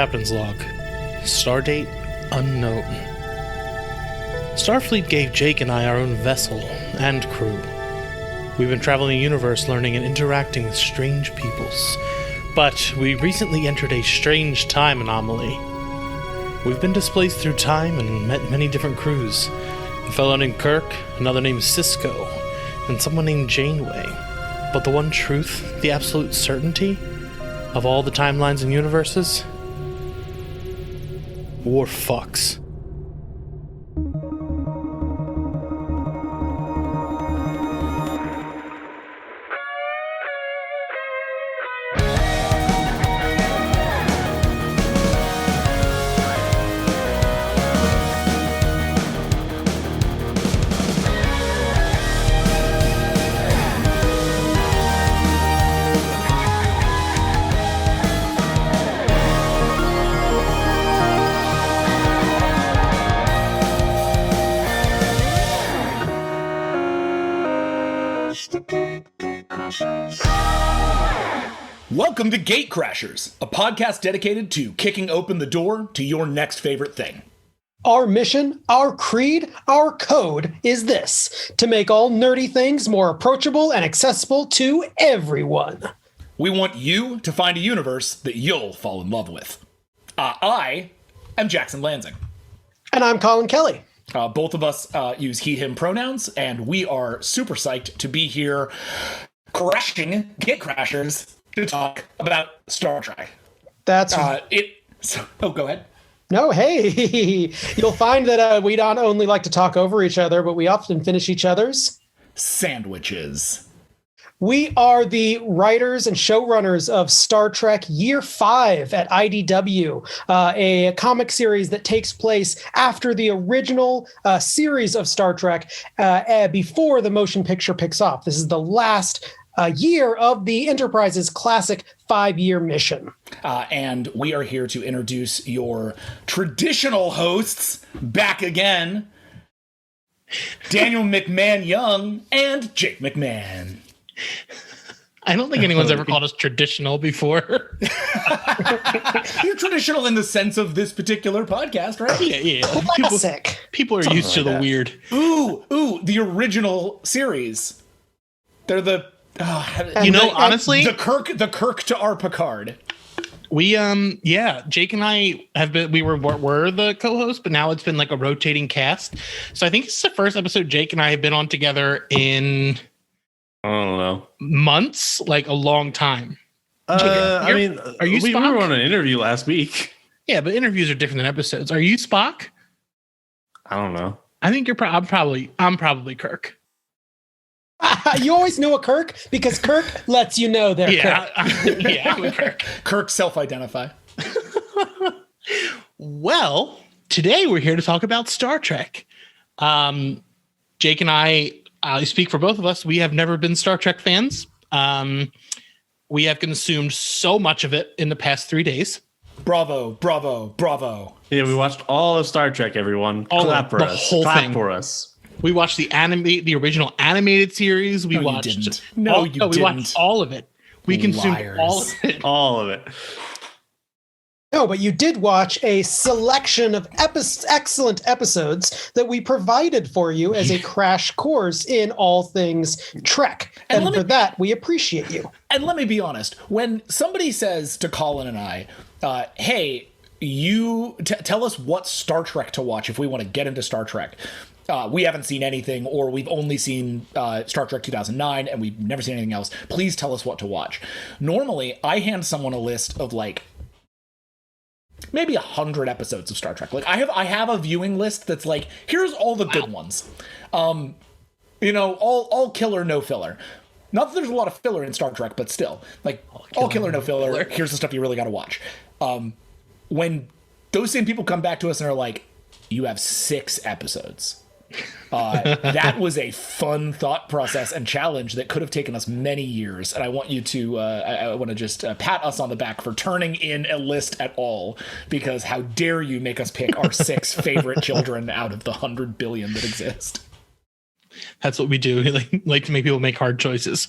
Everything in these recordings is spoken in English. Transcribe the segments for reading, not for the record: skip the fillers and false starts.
Captain's log. Stardate unknown. Starfleet gave Jake and I our own vessel and crew. We've been traveling the universe, learning and interacting with strange peoples. But we recently entered a strange time anomaly. We've been displaced through time and met many different crews. A fellow named Kirk, another named Cisco, and someone named Janeway. But the one truth, the absolute certainty of all the timelines and universes? War fucks. Welcome to Gate Crashers, a podcast dedicated to kicking open the door to your next favorite thing. Our mission, our creed, our code is this: to make all nerdy things more approachable and accessible to everyone. We want you to find a universe that you'll fall in love with. I am Jackson Lanzing. And I'm Collin Kelly. Both of us use he, him pronouns, and we are super psyched to be here crashing Gate Crashers to talk about Star Trek. That's go ahead. No, hey, you'll find that we don't only like to talk over each other, but we often finish each other's sandwiches. We are the writers and showrunners of Star Trek Year 5 at IDW, a comic series that takes place after the original series of Star Trek before the motion picture picks up. This is the last year of the Enterprise's classic 5-year mission. And we are here to introduce your traditional hosts back again, Daniel McMahon Young and Jake McMahon. I don't think anyone's ever called us traditional before. You're traditional in the sense of this particular podcast, right? Yeah. Classic. People are used to the weird. Ooh, the original series. They're the honestly, the Kirk to our Picard. We Jake and I have been were the co-hosts, but now it's been like a rotating cast. So I think it's the first episode Jake and I have been on together in, I don't know, months, like a long time. Are you Spock? We were on an interview last week. Yeah, but interviews are different than episodes. Are you Spock? I don't know. I think I'm probably Kirk. You always know a Kirk because Kirk lets you know they're Kirk. I'm Kirk. Kirk self-identify. Well, today we're here to talk about Star Trek. Jake and I speak for both of us. We have never been Star Trek fans. We have consumed so much of it in the past 3 days. Bravo. Yeah, we watched all of Star Trek, everyone. Clap for us. Whole Clap thing. for us. We watched the original animated series. We watched. You didn't. We watched all of it. We consumed all of it. All of it. No, but you did watch a selection of excellent episodes that we provided for you as a crash course in all things Trek. And for that, we appreciate you. And let me be honest. When somebody says to Colin and I, hey, you tell us what Star Trek to watch if we want to get into Star Trek. We haven't seen anything, or we've only seen Star Trek 2009, and we've never seen anything else. Please tell us what to watch. Normally, I hand someone a list of like maybe 100 episodes of Star Trek. Like I have a viewing list that's like, here's all the good ones. All killer, no filler. Not that there's a lot of filler in Star Trek, but still, like all killer, no filler. Here's the stuff you really got to watch. When those same people come back to us and are like, you have 6 episodes. That was a fun thought process and challenge that could have taken us many years. And I want you to, I want to just pat us on the back for turning in a list at all, because how dare you make us pick our 6 favorite children out of the 100 billion that exist. That's what we do. We like to make people make hard choices.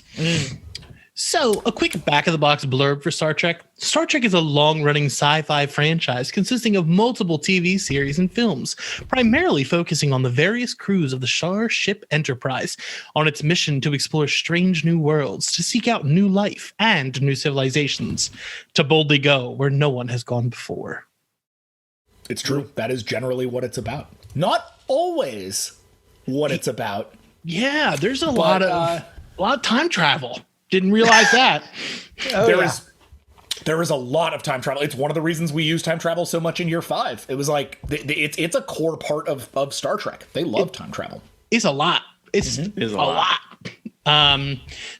So, a quick back-of-the-box blurb for Star Trek. Star Trek is a long-running sci-fi franchise consisting of multiple TV series and films, primarily focusing on the various crews of the Starship Enterprise on its mission to explore strange new worlds, to seek out new life and new civilizations, to boldly go where no one has gone before. It's true. That is generally what it's about. Not always what it's about. Yeah, there's a lot of time travel. Didn't realize that. There is a lot of time travel. It's one of the reasons we use time travel so much in year 5. It was like it's a core part of Star Trek. They love time travel. It's a lot. It's a lot.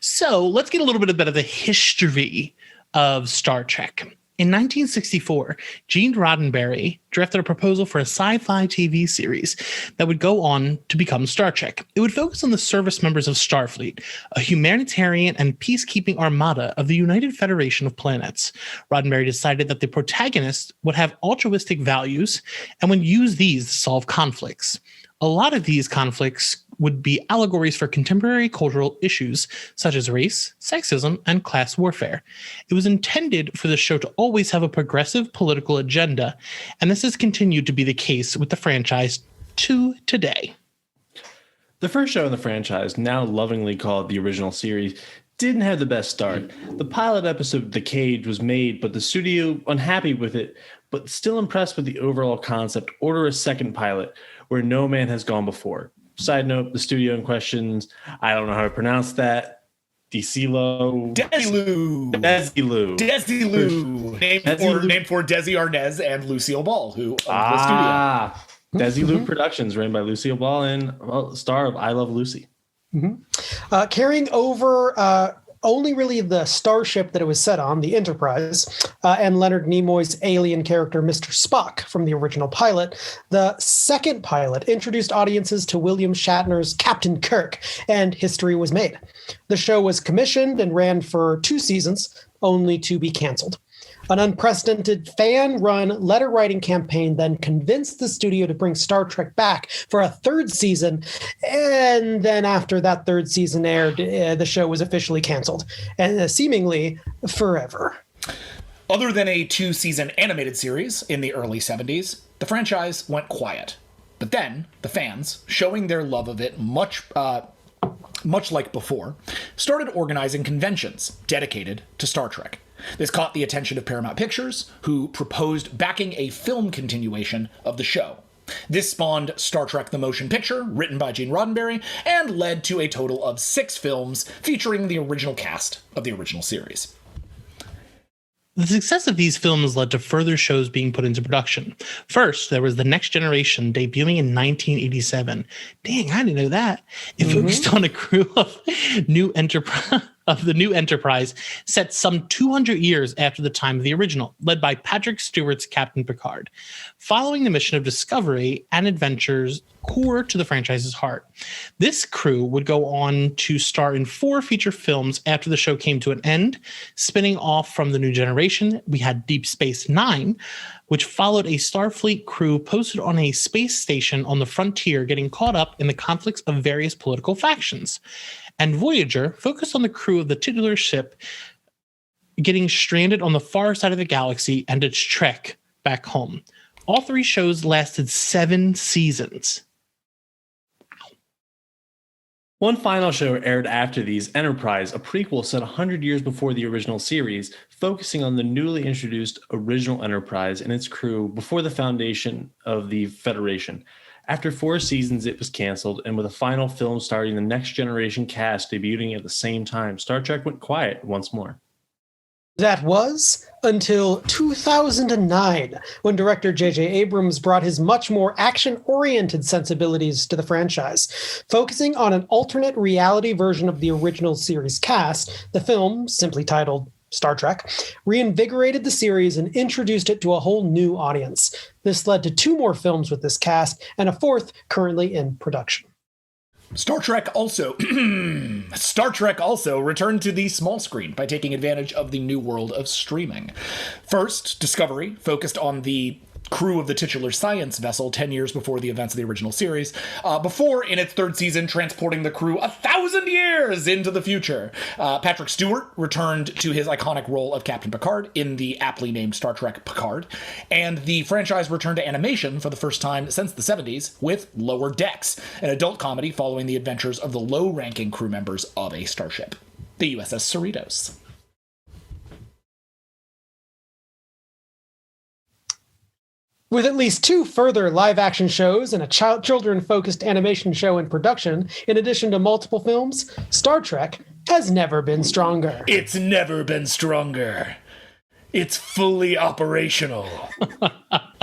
So let's get a little bit of the history of Star Trek. In 1964, Gene Roddenberry drafted a proposal for a sci-fi TV series that would go on to become Star Trek. It would focus on the service members of Starfleet, a humanitarian and peacekeeping armada of the United Federation of Planets. Roddenberry decided that the protagonists would have altruistic values and would use these to solve conflicts. A lot of these conflicts would be allegories for contemporary cultural issues such as race, sexism, and class warfare. It was intended for the show to always have a progressive political agenda, and this has continued to be the case with the franchise to today. The first show in the franchise, now lovingly called the original series, didn't have the best start. The pilot episode, The Cage, was made, but the studio, unhappy with it, but still impressed with the overall concept, order a second pilot where no man has gone before. Side note, the studio in questions, I don't know how to pronounce that. Desilu. Named for Desi Arnaz and Lucille Ball, who owned the studio. Desilu Productions, ran by Lucille Ball and star of I Love Lucy. Carrying over only really the starship that it was set on, the Enterprise, and Leonard Nimoy's alien character, Mr. Spock, from the original pilot. The second pilot introduced audiences to William Shatner's Captain Kirk, and history was made. The show was commissioned and ran for 2 seasons, only to be canceled. An unprecedented fan-run letter-writing campaign then convinced the studio to bring Star Trek back for a 3rd season, and then after that 3rd season aired, the show was officially canceled, and seemingly forever. Other than a 2-season animated series in the early 70s, the franchise went quiet. But then, the fans, showing their love of it much like before, started organizing conventions dedicated to Star Trek. This caught the attention of Paramount Pictures, who proposed backing a film continuation of the show. This spawned Star Trek: The Motion Picture, written by Gene Roddenberry, and led to a total of 6 films featuring the original cast of the original series. The success of these films led to further shows being put into production. First, there was The Next Generation, debuting in 1987. Dang, I didn't know that. It focused on a crew of the new Enterprise set some 200 years after the time of the original, led by Patrick Stewart's Captain Picard, following the mission of discovery and adventures core to the franchise's heart. This crew would go on to star in 4 feature films after the show came to an end. Spinning off from The New Generation, we had Deep Space Nine, which followed a Starfleet crew posted on a space station on the frontier getting caught up in the conflicts of various political factions. And Voyager focused on the crew of the titular ship getting stranded on the far side of the galaxy and its trek back home. All 3 shows lasted 7 seasons. One final show aired after these, Enterprise, a prequel set 100 years before the original series, focusing on the newly introduced original Enterprise and its crew before the foundation of the Federation. After 4 seasons, it was canceled, and with a final film starring the Next Generation cast debuting at the same time, Star Trek went quiet once more. That was until 2009, when director J.J. Abrams brought his much more action-oriented sensibilities to the franchise. Focusing on an alternate reality version of the original series cast, the film, simply titled Star Trek, reinvigorated the series and introduced it to a whole new audience. This led to 2 more films with this cast, and a 4th currently in production. Star Trek also returned to the small screen by taking advantage of the new world of streaming. First, Discovery focused on the crew of the titular science vessel 10 years before the events of the original series, before, in its third season, transporting the crew 1,000 years into the future. Patrick Stewart returned to his iconic role of Captain Picard in the aptly named Star Trek Picard, and the franchise returned to animation for the first time since the 70s with Lower Decks, an adult comedy following the adventures of the low-ranking crew members of a starship, the USS Cerritos. With at least 2 further live-action shows and a children-focused animation show in production, in addition to multiple films, Star Trek has never been stronger. It's never been stronger. It's fully operational.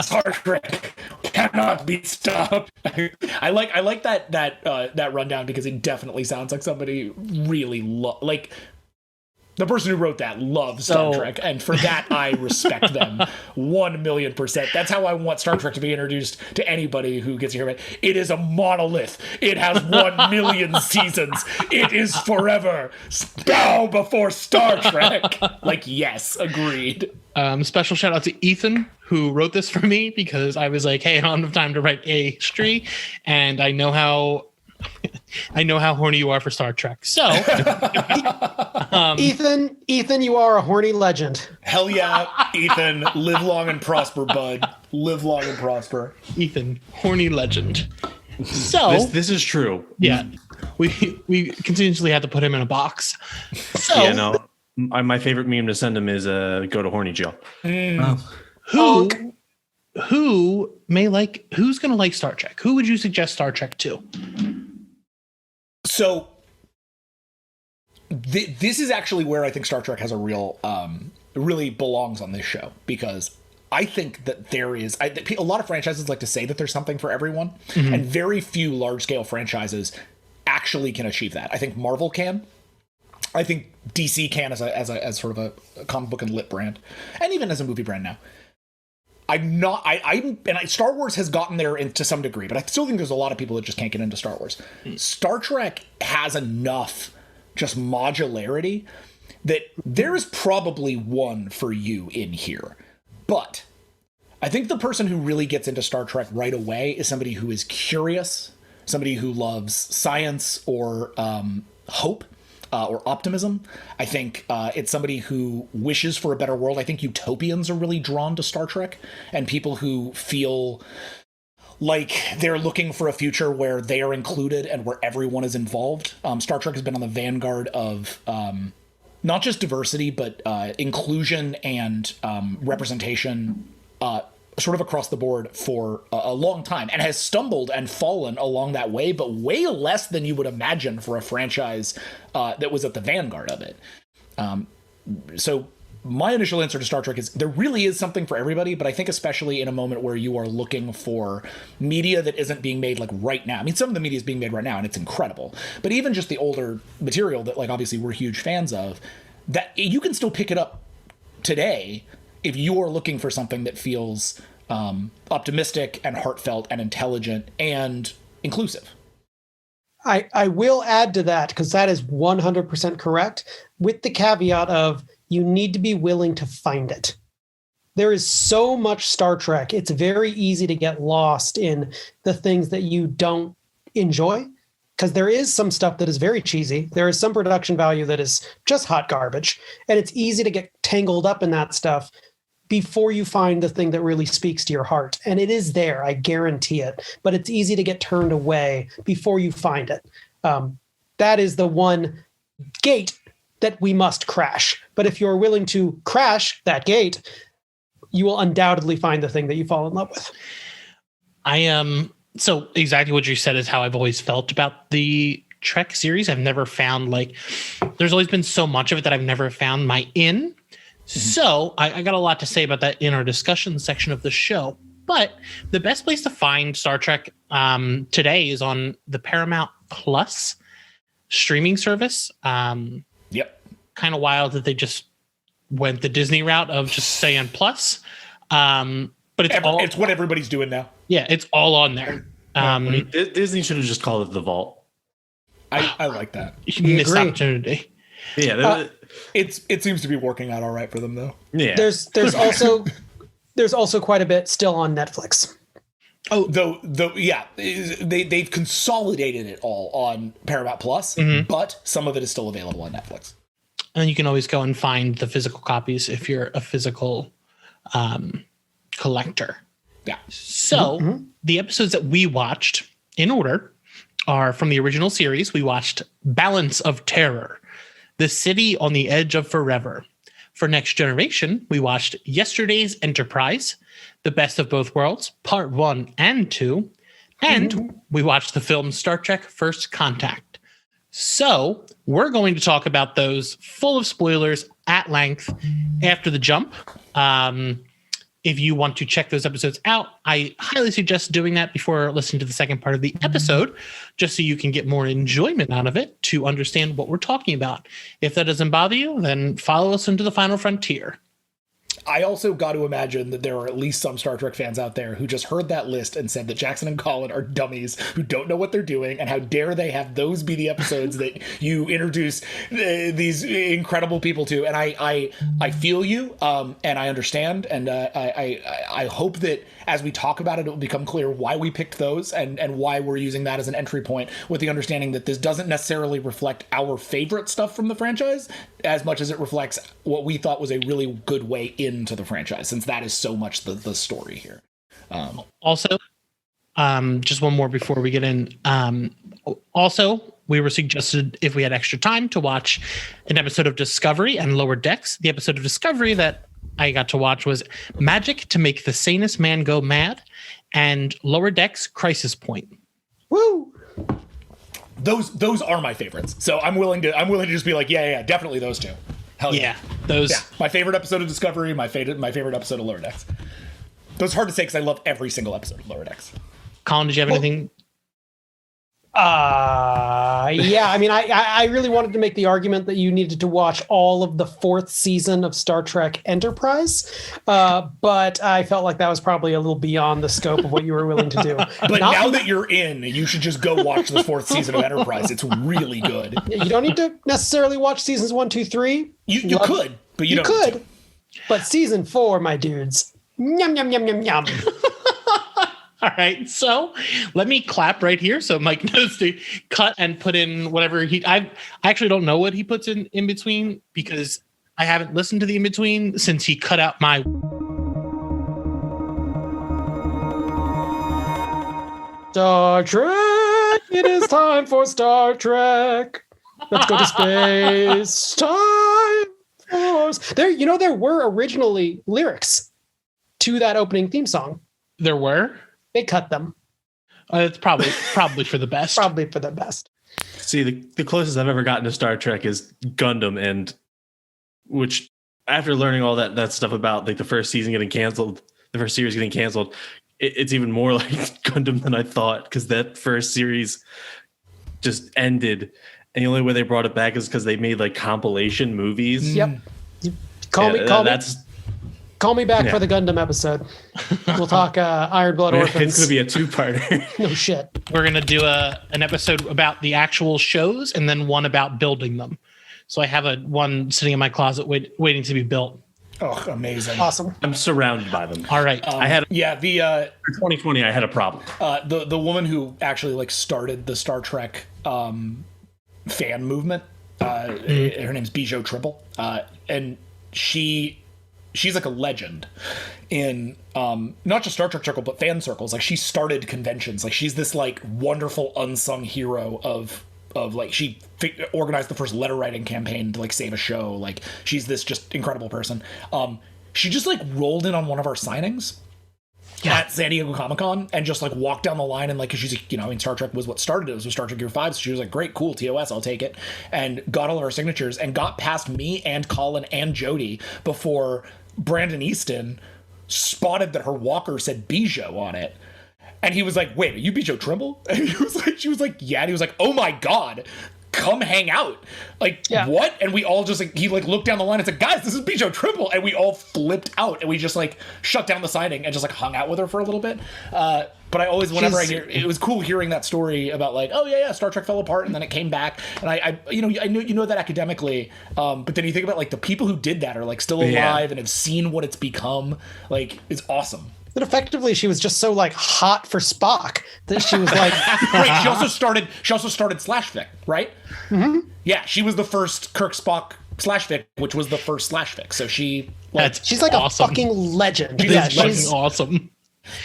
Star Trek cannot be stopped. I like that rundown because it definitely sounds like somebody really like. The person who wrote that loves Star Trek, and for that, I respect them 1,000,000%. That's how I want Star Trek to be introduced to anybody who gets to hear it. It is a monolith. It has 1,000,000 seasons. It is forever. Bow before Star Trek. Like, yes, agreed. Special shout out to Ethan, who wrote this for me, because I was like, hey, I don't have time to write a history, and I know how horny you are for Star Trek. So, Ethan, you are a horny legend. Hell yeah, Ethan. Live long and prosper, bud. Live long and prosper. Ethan, horny legend. So this is true. Yeah, we continuously had to put him in a box. So yeah, no. My favorite meme to send him is go to horny jail. Who's gonna like Star Trek? Who would you suggest Star Trek to? So this is actually where I think Star Trek has a real, really belongs on this show, because I think that a lot of franchises like to say that there's something for everyone, and very few large-scale franchises actually can achieve that. I think Marvel can. I think DC can as sort of a comic book and lit brand, and even as a movie brand now. Star Wars has gotten there to some degree, but I still think there's a lot of people that just can't get into Star Wars. Star Trek has enough just modularity that there is probably one for you in here. But I think the person who really gets into Star Trek right away is somebody who is curious, somebody who loves science or hope. Or optimism. I think it's somebody who wishes for a better world. I think utopians are really drawn to Star Trek, and people who feel like they're looking for a future where they are included and where everyone is involved. Star Trek has been on the vanguard of not just diversity, but inclusion and representation sort of across the board for a long time, and has stumbled and fallen along that way, but way less than you would imagine for a franchise that was at the vanguard of it. So my initial answer to Star Trek is there really is something for everybody, but I think especially in a moment where you are looking for media that isn't being made like right now. I mean, some of the media is being made right now and it's incredible, but even just the older material that like obviously we're huge fans of, that you can still pick it up today if you are looking for something that feels optimistic and heartfelt and intelligent and inclusive. I will add to that, because that is 100% correct, with the caveat of you need to be willing to find it. There is so much Star Trek. It's very easy to get lost in the things that you don't enjoy, because there is some stuff that is very cheesy. There is some production value that is just hot garbage, and it's easy to get tangled up in that stuff before you find the thing that really speaks to your heart. And it is there, I guarantee it. But it's easy to get turned away before you find it. That is the one gate that we must crash. But if you're willing to crash that gate, you will undoubtedly find the thing that you fall in love with. So exactly what you said is how I've always felt about the Trek series. I've never found there's always been so much of it that I've never found my in. So I got a lot to say about that in our discussion section of the show. But the best place to find Star Trek today is on the Paramount Plus streaming service. Yep. Kind of wild that they just went the Disney route of just saying Plus. But it's what everybody's doing now. Yeah, it's all on there. Disney should have just called it The Vault. I like that. Missed opportunity. Yeah, it seems to be working out all right for them, though. Yeah. There's also there's also quite a bit still on Netflix. Oh, though, yeah, they've consolidated it all on Paramount Plus, but some of it is still available on Netflix. And you can always go and find the physical copies if you're a physical collector. Yeah. So the episodes that we watched in order are from the original series. We watched Balance of Terror, The City on the Edge of Forever. For Next Generation, we watched Yesterday's Enterprise, The Best of Both Worlds, Part 1 and 2, and we watched the film Star Trek First Contact. So we're going to talk about those full of spoilers at length after the jump. If you want to check those episodes out, I highly suggest doing that before listening to the second part of the episode, just so you can get more enjoyment out of it to understand what we're talking about. If that doesn't bother you, then follow us into the final frontier. I also got to imagine that there are at least some Star Trek fans out there who just heard that list and said that Jackson and Colin are dummies who don't know what they're doing, and how dare they have those be the episodes that you introduce these incredible people to. And I feel you, and I understand, and I hope that as we talk about it, it will become clear why we picked those and why we're using that as an entry point, with the understanding that this doesn't necessarily reflect our favorite stuff from the franchise as much as it reflects what we thought was a really good way into the franchise, since that is so much the story here. Also, just one more before we get in. Also, we were suggested, if we had extra time, to watch an episode of Discovery and Lower Decks. The episode of Discovery that I got to watch was Magic to Make the Sanest Man Go Mad, and Lower Decks Crisis Point. Woo! Those are my favorites. So I'm willing to just be like, yeah, definitely those two. Hell yeah. Those. Yeah, my favorite episode of Discovery, my favorite episode of Lower Decks. Those are hard to say because I love every single episode of Lower Decks. Colin, did you have anything? Yeah, I mean, I really wanted to make the argument that you needed to watch all of the 4th season of Star Trek Enterprise, but I felt like that was probably a little beyond the scope of what you were willing to do. But now that you're in, you should just go watch the 4th season of Enterprise. It's really good. You don't need to necessarily watch seasons 1, 2, 3. You could, but you don't need to. But season 4, my dudes, yum, yum, yum, yum, yum. All right, so let me clap right here so Mike knows to cut and put in whatever I actually don't know what he puts in between, because I haven't listened to the in between since he cut out my. Star Trek, it is time for Star Trek. Let's go to space. Time force. There were originally lyrics to that opening theme song. There were. They cut them. It's probably for the best. Probably for the best. See, the closest I've ever gotten to Star Trek is Gundam, and which after learning all that stuff about like the first season getting canceled, the first series getting canceled, it's even more like Gundam than I thought, because that first series just ended, and the only way they brought it back is because they made like compilation movies. Yep. Call me back for the Gundam episode. We'll talk Iron Blood Orphans. It's going to be a 2-parter. No shit. We're going to do an episode about the actual shows and then one about building them. So I have one sitting in my closet waiting to be built. Oh, amazing. Awesome. I'm surrounded by them. All right. For 2020, I had a problem. The woman who actually like started the Star Trek fan movement, her name's Bijou Triple, and she's like a legend in not just Star Trek circle, but fan circles. Like, she started conventions. Like, she's this like wonderful unsung hero of like, she organized the first letter writing campaign to like save a show. Like, she's this just incredible person. She just like rolled in on one of our signings at San Diego Comic-Con and just like walked down the line, and like, cause she's, Star Trek was what started it. It was Star Trek Year 5. So she was like, great, cool, TOS, I'll take it. And got all of our signatures and got past me and Colin and Jody before Brandon Easton spotted that her walker said Bijou on it. And he was like, wait, are you Bijou Trimble? And she was like, yeah. And he was like, oh my God, come hang out. Like, what? And we all just, like, he, like, looked down the line and said, guys, this is Bijou Trimble. And we all flipped out, and we just, like, shut down the signing and just, like, hung out with her for a little bit. But I always, whenever I hear, it was cool hearing that story about, like, oh, yeah, Star Trek fell apart, and then it came back. And I know that academically, but then you think about, like, the people who did that are, like, still alive and have seen what it's become. Like, it's awesome. But effectively, she was just so, like, hot for Spock that she was like... Right, she also started Slash Fic, right? Mm-hmm. Yeah, she was the first Kirk Spock Slash Fic, which was the first Slash Fic. So she's like awesome. A fucking legend. She's awesome.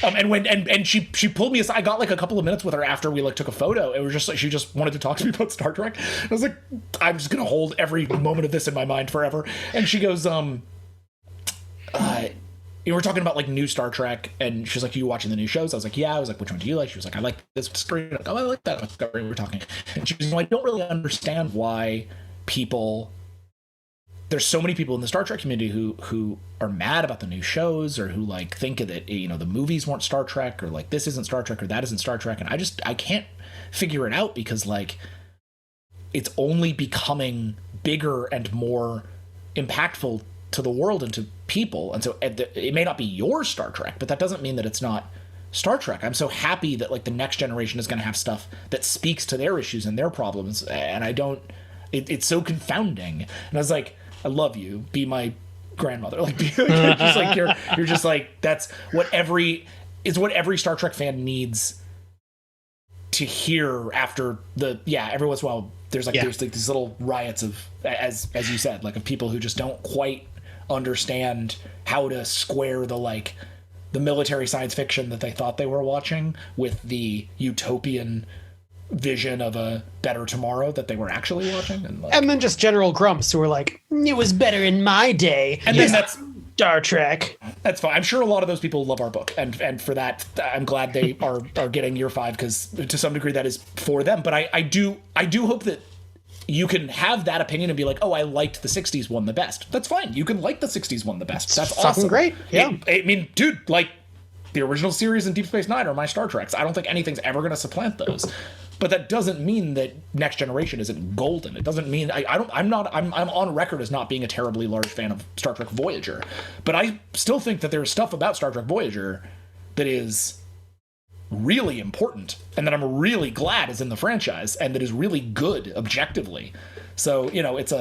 And she pulled me aside. I got like a couple of minutes with her after we like took a photo. It was just like she just wanted to talk to me about Star Trek. I was like, I'm just gonna hold every moment of this in my mind forever. And she goes, you were talking about like new Star Trek, and she's like, "Are you watching the new shows?" I was like, "Yeah." I was like, "Which one do you like?" She was like, "I like this Discovery." Like, "Oh, I like that Discovery." We were talking, and she was like, "I don't really understand why people." There's so many people in the Star Trek community who are mad about the new shows, or who like think that, you know, the movies weren't Star Trek, or like this isn't Star Trek, or that isn't Star Trek, and I can't figure it out, because like it's only becoming bigger and more impactful to the world and to people, and so it may not be your Star Trek, but that doesn't mean that it's not Star Trek. I'm so happy that like the next generation is going to have stuff that speaks to their issues and their problems, and it's so confounding. And I was like, I love you, be my grandmother, like, just like you're just like, that's what every Star Trek fan needs to hear after every once in a while there's like these little riots of, as you said, like, of people who just don't quite understand how to square the military science fiction that they thought they were watching with the utopian vision of a better tomorrow that they were actually watching, and then just general grumps who were like, it was better in my day, and then that's Star Trek. That's fine. I'm sure a lot of those people love our book, and for that I'm glad they are getting year 5, because to some degree that is for them. But I do hope that you can have that opinion and be like, oh, I liked the 60s one the best. That's fine. You can like the 60s one the best. That's awesome. Fucking great. Yeah. I mean, dude, like, the original series and Deep Space Nine are my Star Treks. I don't think anything's ever going to supplant those. But that doesn't mean that Next Generation isn't golden. It doesn't mean I'm on record as not being a terribly large fan of Star Trek Voyager. But I still think that there's stuff about Star Trek Voyager that is really important, and that I'm really glad is in the franchise, and that is really good objectively. So, you know, it's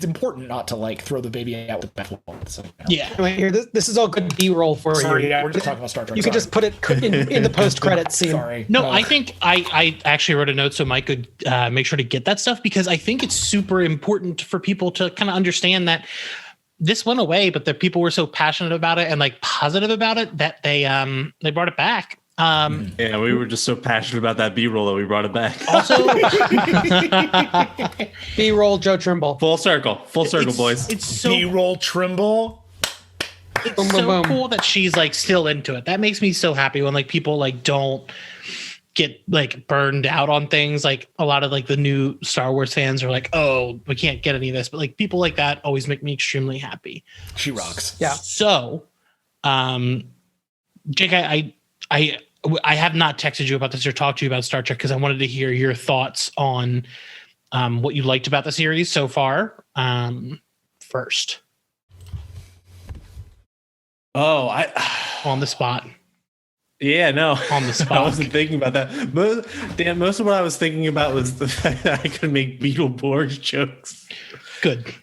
important not to like throw the baby out with the bathwater. So, you know. Yeah. Anyway, here, this is all good B-roll for Sorry, you. yeah, we're just talking about Star Trek. You could just put it in the post-credit scene. Sorry. No, I think I actually wrote a note so Mike could make sure to get that stuff, because I think it's super important for people to kind of understand that this went away, but the people were so passionate about it and like positive about it that they brought it back. Yeah, we were just so passionate about that B-roll that we brought it back. Also, B-roll Joe Trimble. Full circle, boys. It's so B-roll Trimble. It's Boom, so boom, boom. cool that she's like still into it. That makes me so happy when like people like don't get like burned out on things. Like a lot of like the new Star Wars fans are like, oh, we can't get any of this. But like people like that always make me extremely happy. She rocks. Yeah. So, Jake, I have not texted you about this or talked to you about Star Trek because I wanted to hear your thoughts on what you liked about the series so far. First. Oh, on the spot. Yeah, no. On the spot. I wasn't thinking about that. Most of what I was thinking about was the fact that I could make Beetleborgs jokes. Good.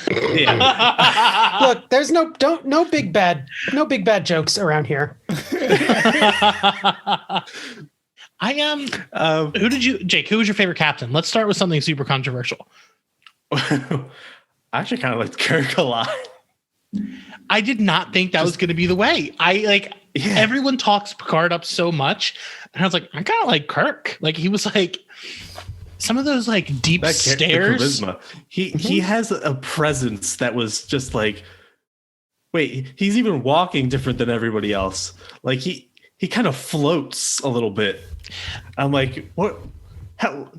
Yeah. Look, there's no big bad jokes around here. Jake, who was your favorite captain? Let's start with something super controversial. I actually kind of liked Kirk a lot. I did not think that was going to be the way. Everyone talks Picard up so much, and I was like, I kind of like Kirk. Like he was like some of those like deep that stares. Charisma. He has a presence that was just like, wait, he's even walking different than everybody else. Like he kind of floats a little bit. I'm like, what? How?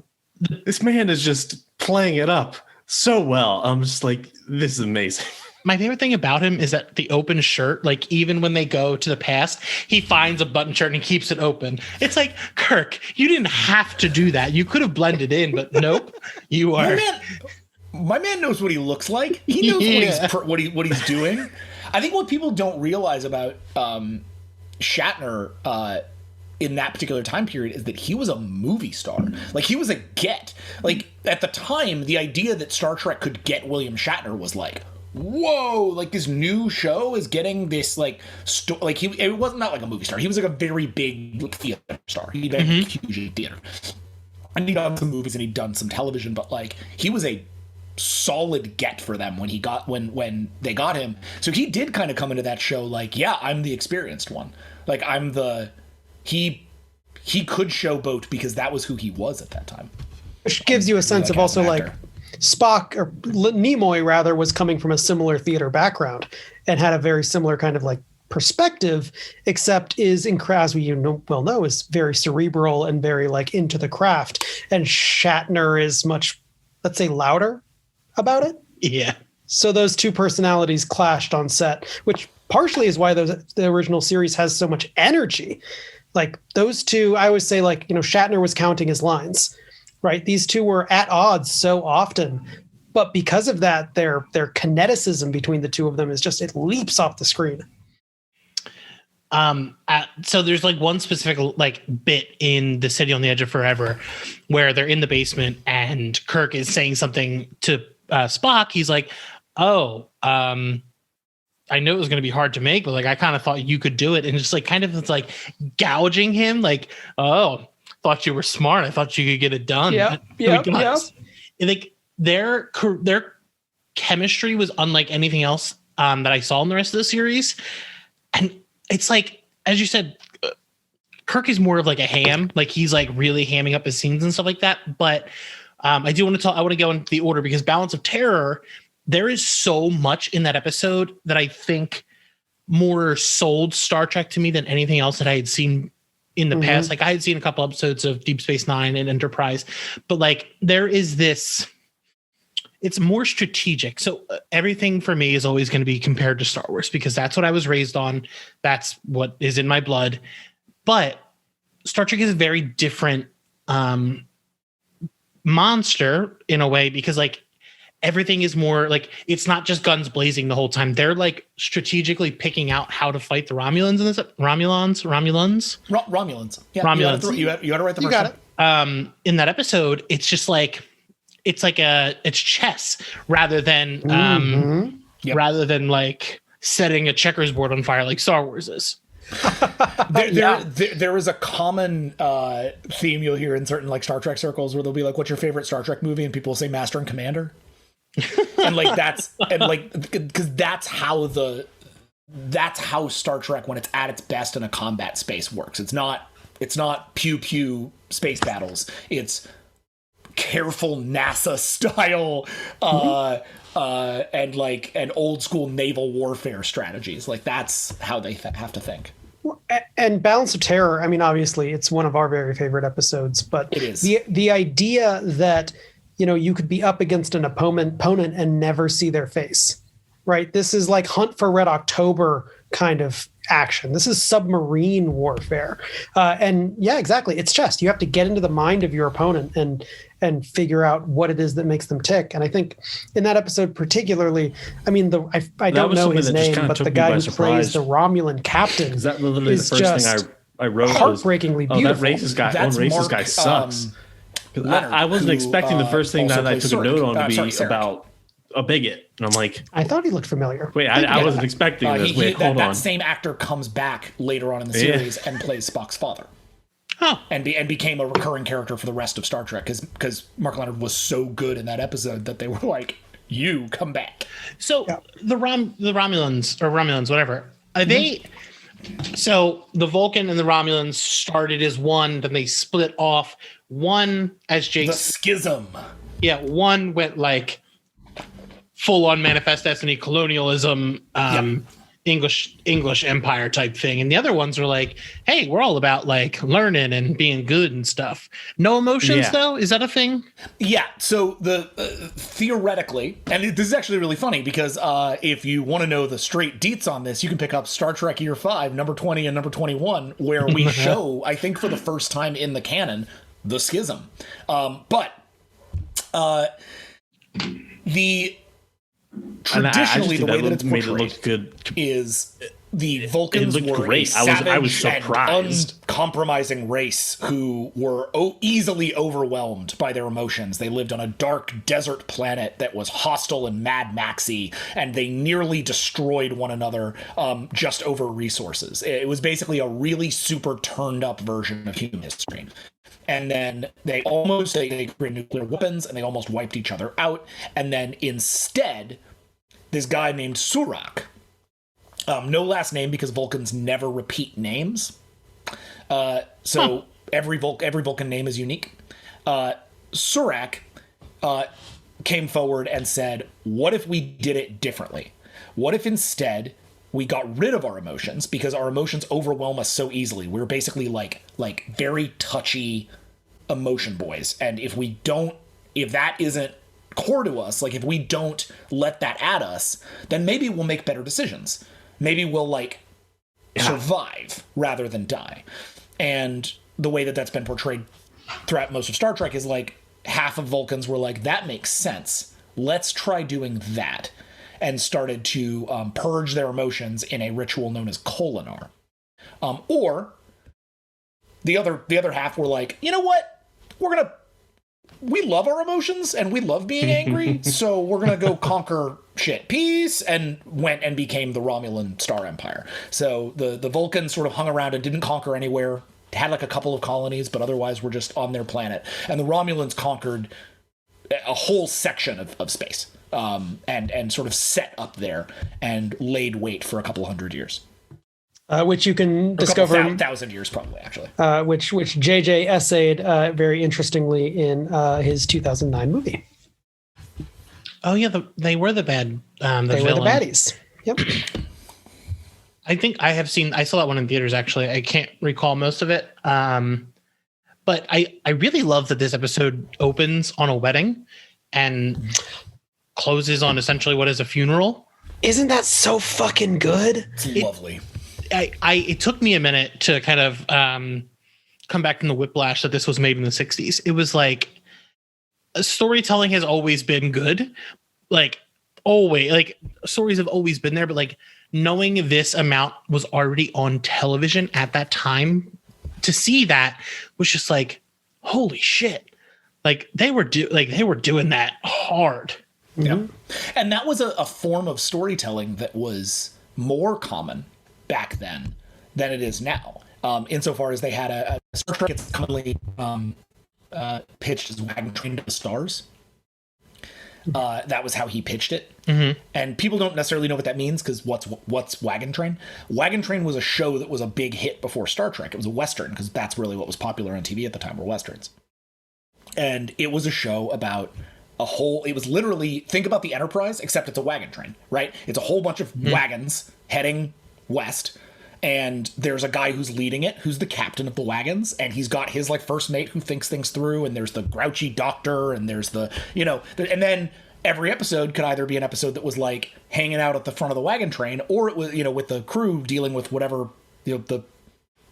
This man is just playing it up so well. I'm just like, this is amazing. My favorite thing about him is that the open shirt, like even when they go to the past, he finds a button shirt and he keeps it open. It's like, Kirk, you didn't have to do that. You could have blended in, but nope, you are. My man knows what he looks like. He knows what he's doing. I think what people don't realize about Shatner in that particular time period is that he was a movie star. Like, he was a get. Like, at the time, the idea that Star Trek could get William Shatner was like, whoa, like this new show is getting this like it wasn't not like a movie star. He was like a very big theater star. He had a huge theater. And he'd done some movies and he'd done some television, but like he was a solid get for them when they got him. So he did kind of come into that show like, yeah, I'm the experienced one. Like he could showboat because that was who he was at that time. Which gives you a sense of also like Spock, or Nimoy rather, was coming from a similar theater background and had a very similar kind of like perspective, except is, as we well know, is very cerebral and very like into the craft. And Shatner is much, let's say, louder about it. Yeah. So those two personalities clashed on set, which partially is why the original series has so much energy. Like those two, I always say, like, Shatner was counting his lines. Right. These two were at odds so often, but because of that, their kineticism between the two of them is just, it leaps off the screen. So there's like one specific like bit in The City on the Edge of Forever where they're in the basement and Kirk is saying something to Spock. He's like, oh, I know it was going to be hard to make, but like, I kind of thought you could do it. And just like, kind of, it's like gouging him like, oh, thought you were smart. I thought you could get it done. Yeah. Like their chemistry was unlike anything else that I saw in the rest of the series. And it's like, as you said, Kirk is more of like a ham. Like he's like really hamming up his scenes and stuff like that. But I want to go into the order because Balance of Terror, there is so much in that episode that I think more sold Star Trek to me than anything else that I had seen in the past. Like I had seen a couple episodes of Deep Space Nine and Enterprise, but like there is this, it's more strategic. So everything for me is always going to be compared to Star Wars because that's what I was raised on. That's what is in my blood. But Star Trek is a very different monster in a way because like everything is more like, it's not just guns blazing the whole time. They're like strategically picking out how to fight the Romulans in this. Romulans. Yeah, Romulans. You had to write the first one. In that episode, it's just like, it's chess rather than like setting a checkers board on fire like Star Wars is. There is a common theme you'll hear in certain like Star Trek circles where they'll be like, what's your favorite Star Trek movie? And people will say Master and Commander. And like because that's how Star Trek when it's at its best in a combat space works. It's not pew pew space battles. It's careful NASA style and old school naval warfare strategies. Like that's how they have to think. And Balance of Terror, I mean, obviously it's one of our very favorite episodes, but it is the idea that you could be up against an opponent and never see their face, right? This is like Hunt for Red October kind of action. This is submarine warfare. And yeah, exactly. It's chess. You have to get into the mind of your opponent and figure out what it is that makes them tick. And I think in that episode particularly, I mean, I don't know his name, but the guy who plays the Romulan captain is that literally the first thing I wrote? Heartbreakingly beautiful. That racist guy sucks. I wasn't expecting the first thing that I took a note on to be about a bigot. And I'm like, I thought he looked familiar. Wait, I wasn't expecting this. Wait, hold on. That same actor comes back later on in the series and plays Spock's father. Oh. And became a recurring character for the rest of Star Trek because Mark Leonard was so good in that episode that they were like, you come back. So the Romulans, whatever, are they... So the Vulcan and the Romulans started as one, then they split off. One, as Jake... The schism. Yeah, one went like full-on Manifest Destiny colonialism English Empire type thing, and the other ones are like, hey, we're all about like learning and being good and stuff. No emotions though. Is that a thing? Yeah. So the theoretically, and this is actually really funny because if you want to know the straight deets on this, you can pick up Star Trek Year 5, number 20 and number 21, where we show, I think for the first time in the canon, the schism. But the traditionally the way that it's portrayed good is the Vulcans were great. A savage I was surprised. and uncompromising race who were easily overwhelmed by their emotions. They lived on a dark desert planet that was hostile and Mad Maxy, and they nearly destroyed one another just over resources. It was basically a really super turned up version of human history. And then they created nuclear weapons and they almost wiped each other out. And then instead, this guy named Surak, no last name because Vulcans never repeat names. Every Vulcan name is unique. Surak came forward and said, what if we did it differently? What if instead we got rid of our emotions because our emotions overwhelm us so easily? We're basically like very touchy emotion boys. And if that isn't core to us, like if we don't let that at us, then maybe we'll make better decisions. Maybe we'll survive rather than die. And the way that that's been portrayed throughout most of Star Trek is like half of Vulcans were like, that makes sense. Let's try doing that. And started to purge their emotions in a ritual known as Kolinar. Or the other half were like, you know what? We love our emotions and we love being angry, so we're gonna go conquer shit. Peace, and went and became the Romulan Star Empire. So the Vulcans sort of hung around and didn't conquer anywhere, had like a couple of colonies, but otherwise were just on their planet. And the Romulans conquered a whole section of space. And sort of set up there and laid wait for a couple hundred years. Which you can discover... 1,000 years, probably, actually. Which JJ essayed very interestingly in his 2009 movie. Oh, yeah, they were the bad... they were the baddies. Yep. I think I saw that one in theaters, actually. I can't recall most of it. But I really love that this episode opens on a wedding and closes on essentially what is a funeral. Isn't that so fucking good? It's lovely. It took me a minute to kind of come back from the whiplash that this was made in the 60s. It was like storytelling has always been good. Like always, like stories have always been there, but like knowing this amount was already on television at that time, to see that was just like, holy shit. Like they were doing that hard. Yeah. And that was a form of storytelling that was more common back then than it is now. Insofar as they had a Star Trek, it's commonly pitched as Wagon Train to the Stars. That was how he pitched it. Mm-hmm. And people don't necessarily know what that means because what's Wagon Train? Wagon Train was a show that was a big hit before Star Trek. It was a Western because that's really what was popular on TV at the time were Westerns. And it was a show about it was literally, think about the Enterprise, except it's a wagon train, right? It's a whole bunch of wagons heading west, and there's a guy who's leading it, who's the captain of the wagons, and he's got his like first mate who thinks things through, and there's the grouchy doctor, and there's the, and then every episode could either be an episode that was like hanging out at the front of the wagon train, or it was, with the crew dealing with whatever,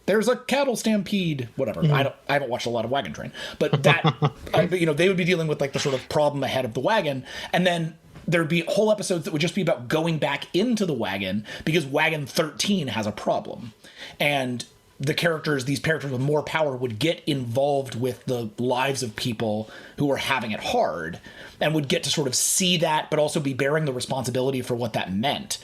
there's a cattle stampede, whatever. I haven't watched a lot of Wagon Train, but that, they would be dealing with like the sort of problem ahead of the wagon. And then there'd be whole episodes that would just be about going back into the wagon because wagon 13 has a problem. And these characters with more power would get involved with the lives of people who are having it hard and would get to sort of see that, but also be bearing the responsibility for what that meant.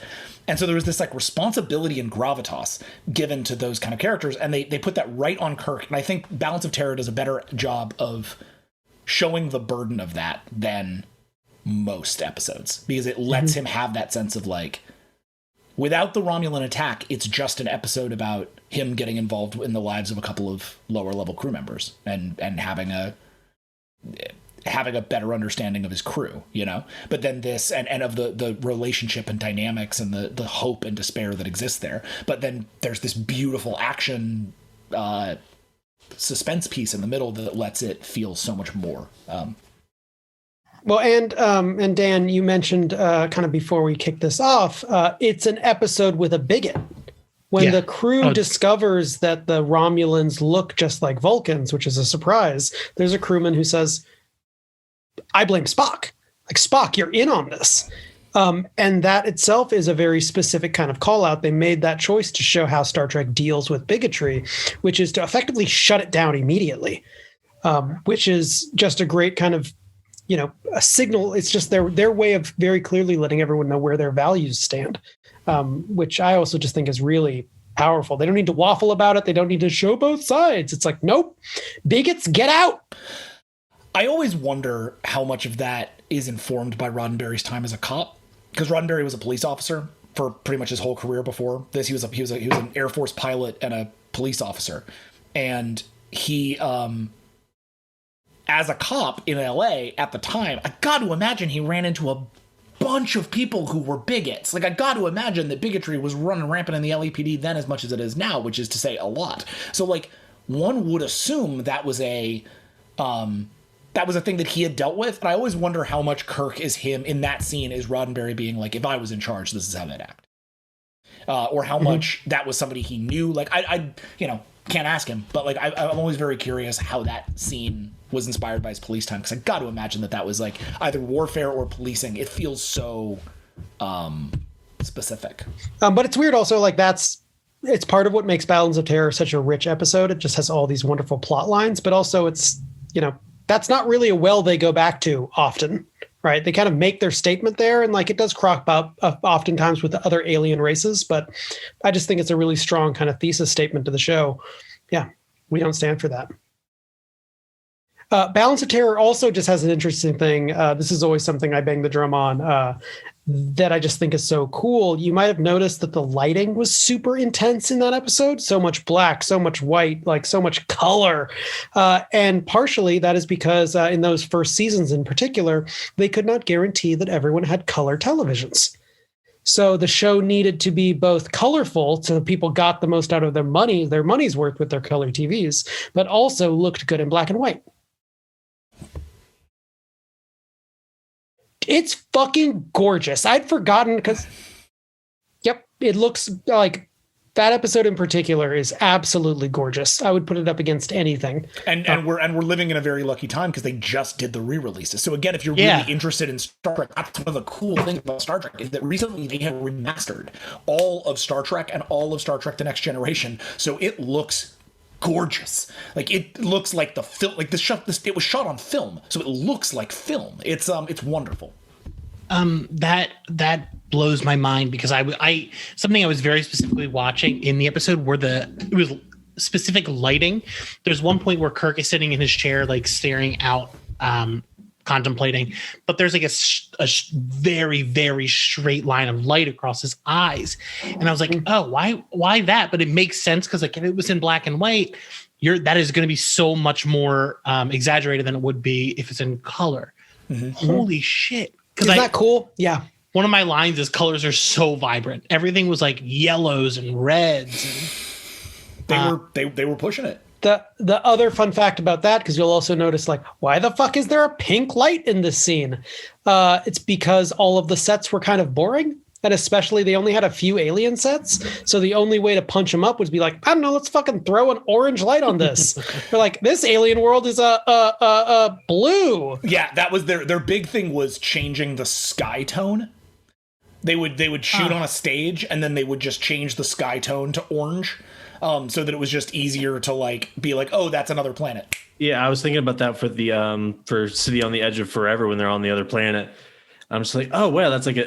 And so there was this like responsibility and gravitas given to those kind of characters. And they put that right on Kirk. And I think Balance of Terror does a better job of showing the burden of that than most episodes, because it lets him have that sense of like, without the Romulan attack, it's just an episode about him getting involved in the lives of a couple of lower level crew members and having having a better understanding of his crew, you know? But then this, and of the relationship and dynamics and the hope and despair that exists there. But then there's this beautiful action suspense piece in the middle that lets it feel so much more. Well, and Dan, you mentioned kind of before we kick this off, it's an episode with a bigot. When the crew discovers that the Romulans look just like Vulcans, which is a surprise, there's a crewman who says, I blame Spock. Like, Spock, you're in on this. And that itself is a very specific kind of call out. They made that choice to show how Star Trek deals with bigotry, which is to effectively shut it down immediately, which is just a great kind of, a signal. It's just their way of very clearly letting everyone know where their values stand, which I also just think is really powerful. They don't need to waffle about it. They don't need to show both sides. It's like, nope, bigots, get out. I always wonder how much of that is informed by Roddenberry's time as a cop, because Roddenberry was a police officer for pretty much his whole career before this. He was an Air Force pilot and a police officer, and he as a cop in LA at the time, I got to imagine he ran into a bunch of people who were bigots. Like, I got to imagine that bigotry was running rampant in the LAPD then as much as it is now, which is to say a lot. So, like, one would assume that was a thing that he had dealt with. And I always wonder how much Kirk is him in that scene is Roddenberry being like, if I was in charge, this is how they'd act. Or how much that was somebody he knew. Like, I can't ask him, but like, I'm always very curious how that scene was inspired by his police time, because I got to imagine that was like either warfare or policing. It feels so specific. But it's weird also, like, it's part of what makes Balance of Terror such a rich episode. It just has all these wonderful plot lines, but also it's, that's not really a well they go back to often, right? They kind of make their statement there, and like, it does crop up oftentimes with the other alien races, but I just think it's a really strong kind of thesis statement to the show. Yeah, we don't stand for that. Balance of Terror also just has an interesting thing. This is always something I bang the drum on, that I just think is so cool. You might have noticed that the lighting was super intense in that episode. So much black, so much white, like so much color. And partially that is because in those first seasons in particular, they could not guarantee that everyone had color televisions. So the show needed to be both colorful, so people got the most out of their money's worth with their color TVs, but also looked good in black and white. It's fucking gorgeous. I'd forgotten because, yep, it looks like that episode in particular is absolutely gorgeous. I would put it up against anything. And we're living in a very lucky time because they just did the re-releases. So again, if you're really interested in Star Trek, that's one of the cool things about Star Trek is that recently they have remastered all of Star Trek and all of Star Trek: The Next Generation. So it looks gorgeous. Like, it looks like the film, like it was shot on film, so it looks like film. It's wonderful. That blows my mind, because I something I was very specifically watching in the episode where it was specific lighting. There's one point where Kirk is sitting in his chair, like staring out, contemplating, but there's like a very, very straight line of light across his eyes. And I was like, oh, why that? But it makes sense, because like if it was in black and white, that is going to be so much more exaggerated than it would be if it's in color. Mm-hmm. Holy shit. Isn't that cool? Yeah. One of my lines is colors are so vibrant. Everything was like yellows and reds. And, they were pushing it. The other fun fact about that, because you'll also notice, like, why the fuck is there a pink light in this scene? It's because all of the sets were kind of boring, and especially they only had a few alien sets. So the only way to punch them up was be like, I don't know, let's fucking throw an orange light on this. They're like, this alien world is a blue. Yeah, that was their big thing, was changing the sky tone. They would shoot on a stage, and then they would just change the sky tone to orange. So that it was just easier to like be like, oh, that's another planet. Yeah, I was thinking about that for the for City on the Edge of Forever when they're on the other planet. I'm just like, oh wow, that's like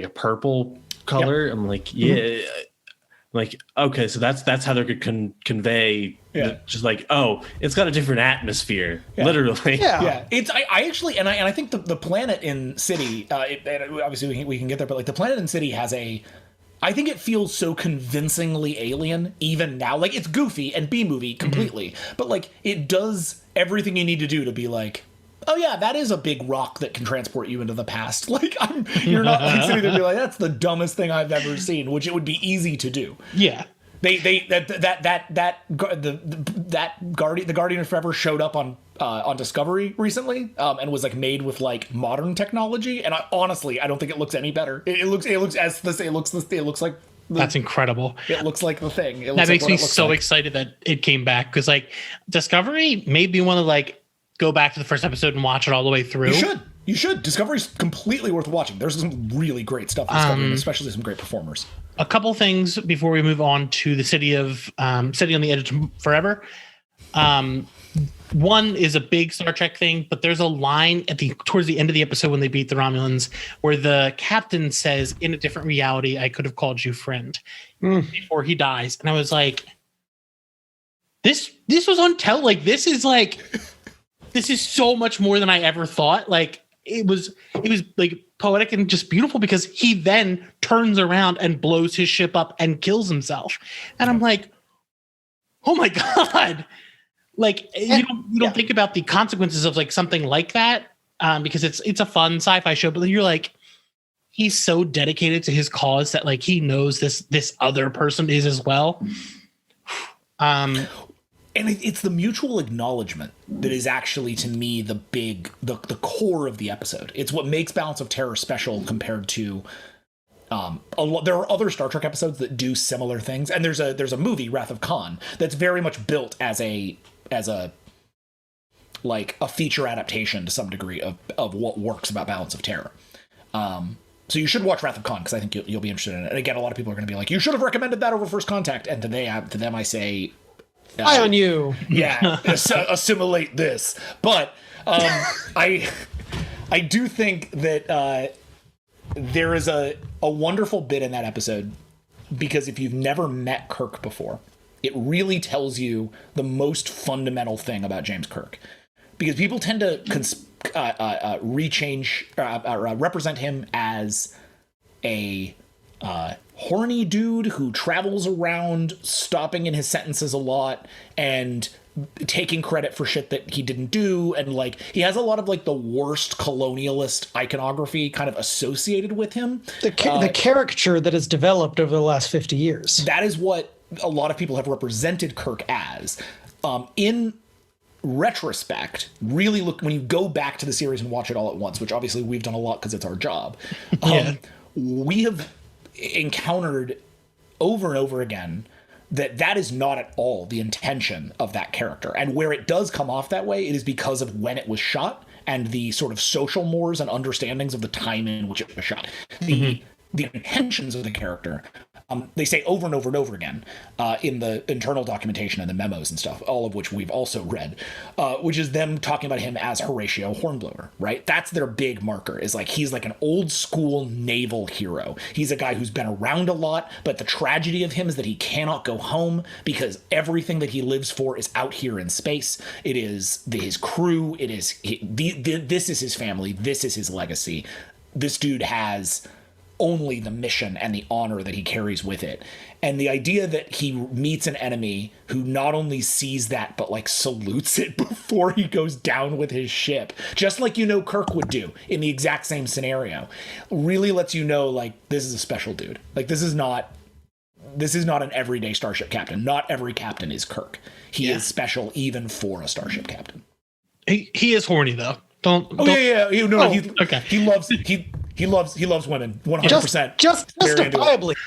a purple color. Yep. I'm like, yeah, I'm like, okay, so that's how they could convey. Yeah. Just like, oh, it's got a different atmosphere, literally. Yeah. It's I actually and I think the planet in City, obviously we can get there, but like the planet in City has I think it feels so convincingly alien even now. Like, it's goofy and B-movie completely, but like it does everything you need to do to be like, oh yeah, that is a big rock that can transport you into the past. Like, you're not like sitting there and be like, that's the dumbest thing I've ever seen, which it would be easy to do. Yeah. The Guardian of Forever showed up on Discovery recently, and was like made with like modern technology. And honestly, I don't think it looks any better. It looks like that's incredible. It looks like the thing. That makes me so excited that it came back, because like Discovery made me want to like go back to the first episode and watch it all the way through. You should. Discovery's completely worth watching. There's some really great stuff in Discovery, and especially some great performers. A couple things before we move on to the City on the Edge of Forever. One is a big Star Trek thing, but there's a line towards the end of the episode when they beat the Romulans where the captain says, "In a different reality, I could have called you friend," before he dies. And I was like, this was on like, this is so much more than I ever thought. Like, it was like poetic and just beautiful, because he then turns around and blows his ship up and kills himself. And I'm like, oh my God. Like, you don't think about the consequences of like something like that, because it's a fun sci-fi show, but then you're like, he's so dedicated to his cause that like he knows this other person is as well. And it's the mutual acknowledgement that is actually, to me, the core of the episode. It's what makes Balance of Terror special compared to there are other Star Trek episodes that do similar things, and there's a movie, Wrath of Khan, that's very much built as a feature adaptation to some degree of what works about Balance of Terror. So you should watch Wrath of Khan, because I think you'll be interested in it. And again, a lot of people are going to be like, you should have recommended that over First Contact. And to them I say, eye on you. Yeah, assimilate this. But I do think that there is a wonderful bit in that episode, because if you've never met Kirk before, it really tells you the most fundamental thing about James Kirk. Because people tend to represent him as a horny dude who travels around stopping in his sentences a lot and taking credit for shit that he didn't do, and like he has a lot of like the worst colonialist iconography kind of associated with him. The caricature that has developed over the last 50 years. That is what a lot of people have represented Kirk as. In retrospect, really look, when you go back to the series and watch it all at once, which obviously we've done a lot because it's our job, we have encountered over and over again that is not at all the intention of that character. And where it does come off that way, it is because of when it was shot and the sort of social mores and understandings of the time in which it was shot. The intentions of the character, they say over and over and over again in the internal documentation and the memos and stuff, all of which we've also read, which is them talking about him as Horatio Hornblower, right? That's their big marker, is like he's like an old school naval hero. He's a guy who's been around a lot, but the tragedy of him is that he cannot go home because everything that he lives for is out here in space. It is his crew. It is this is his family. This is his legacy. This dude has only the mission and the honor that he carries with it. And the idea that he meets an enemy who not only sees that, but like salutes it before he goes down with his ship, just like, Kirk would do in the exact same scenario, really lets you know, like, this is a special dude. Like, this is not an everyday starship captain. Not every captain is Kirk. He is special even for a starship captain. He is horny though. Don't. Yeah. Okay. He loves women 100%.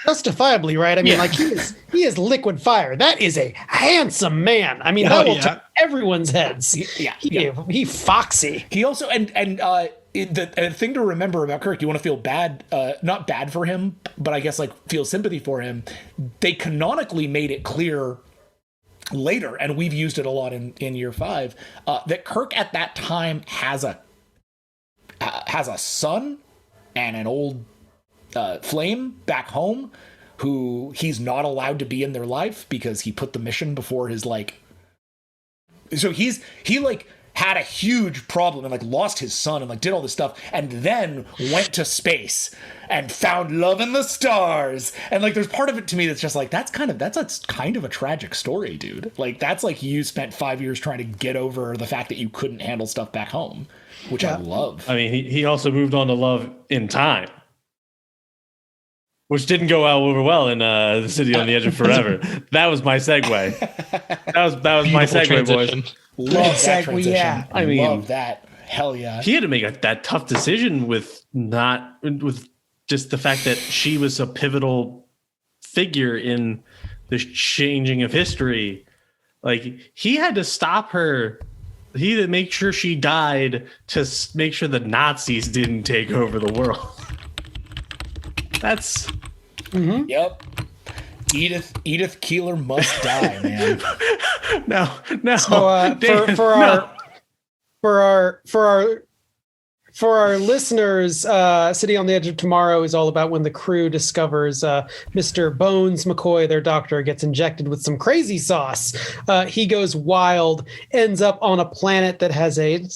Justifiably, right? I mean, like he is liquid fire. That is a handsome man. I mean, that will turn everyone's heads. He foxy. He also the thing to remember about Kirk, you want to feel bad, not bad for him, but I guess like feel sympathy for him. They canonically made it clear later, and we've used it a lot in year 5, that Kirk at that time has a son and an old flame back home who he's not allowed to be in their life because he put the mission before his, like, so he had a huge problem and like lost his son and like did all this stuff and then went to space and found love in the stars. And like there's part of it to me that's just like that's kind of a tragic story, dude. Like that's like you spent 5 years trying to get over the fact that you couldn't handle stuff back home, which I love. I mean, he also moved on to love in time, which didn't go over well in The City on the Edge of Forever. That was my segue. That was my segue, boys. Love that transition. Yeah. I mean, love that. Hell yeah. He had to make that tough decision with just the fact that she was a pivotal figure in the changing of history. Like he had to stop her. He had to make sure she died to make sure the Nazis didn't take over the world. That's Yep. Edith Keeler must die, man. No. So Dan, for our listeners, City on the Edge of Tomorrow is all about when the crew discovers Mr. Bones McCoy, their doctor, gets injected with some crazy sauce. He goes wild, ends up on a planet that has a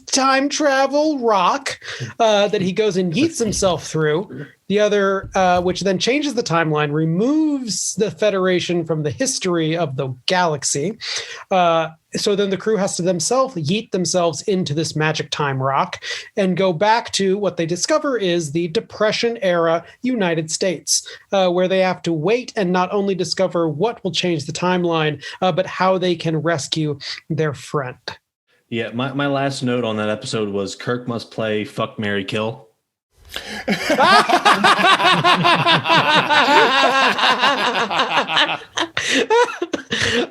time travel rock that he goes and yeets himself through. The other, which then changes the timeline, removes the Federation from the history of the galaxy. So then the crew has to themselves yeet themselves into this magic time rock and go back to what they discover is the Depression era United States, where they have to wait and not only discover what will change the timeline, but how they can rescue their friend. Yeah, my last note on that episode was Kirk must play Fuck, Marry, Kill.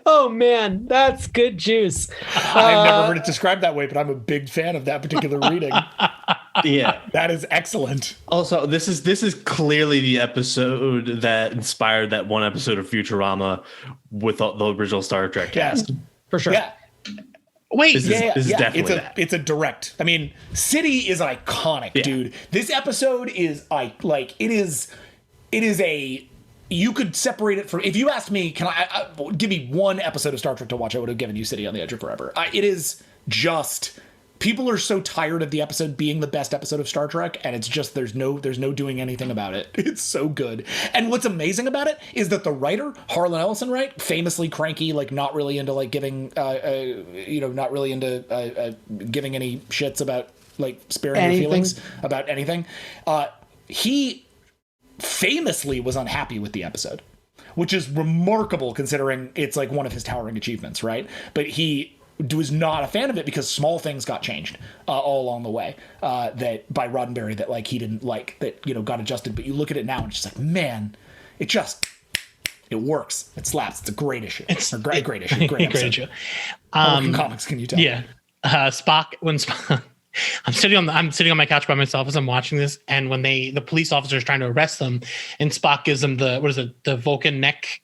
Oh man, that's good juice. I've never heard it described that way, but I'm a big fan of that particular reading. Yeah, that is excellent. Also, this is clearly the episode that inspired that one episode of Futurama with the original Star Trek cast. For sure. Yeah. Wait, This is definitely that. It's a direct. I mean, City is iconic, dude. This episode is it is a. You could separate it from. If you asked me, can I give me one episode of Star Trek to watch? I would have given you City on the Edge of Forever. It is just. People are so tired of the episode being the best episode of Star Trek, and it's just there's no doing anything about it. It's so good. And what's amazing about it is that the writer, Harlan Ellison, right, famously cranky, like not really into like giving not really into giving any shits about like sparing your feelings about anything. He famously was unhappy with the episode, which is remarkable considering it's like one of his towering achievements, right? But he was not a fan of it because small things got changed all along the way that by Roddenberry that like he didn't like that got adjusted. But you look at it now and it's just like, man, it works. It slaps. It's a great issue. It's a great issue. Great issue. Comics, can you tell? Yeah. Spock when Spock. I'm sitting on my couch by myself as I'm watching this, and when the police officer is trying to arrest them, and Spock gives them the Vulcan neck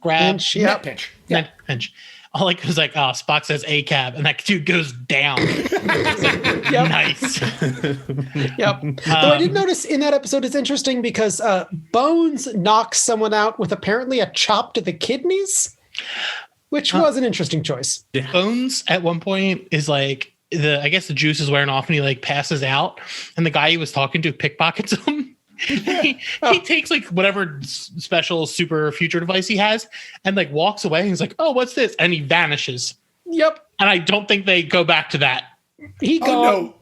grab, neck pinch. Neck pinch. All like was like, oh, Spock says A cab, and that dude goes down. Nice. Yep. Though I did notice in that episode, it's interesting because Bones knocks someone out with apparently a chop to the kidneys, which was an interesting choice. Yeah. Bones at one point is like I guess the juice is wearing off, and he like passes out, and the guy he was talking to pickpockets him. he takes like whatever special super future device he has and like walks away. And he's like, "Oh, what's this?" And he vanishes. Yep. And I don't think they go back to that. He killed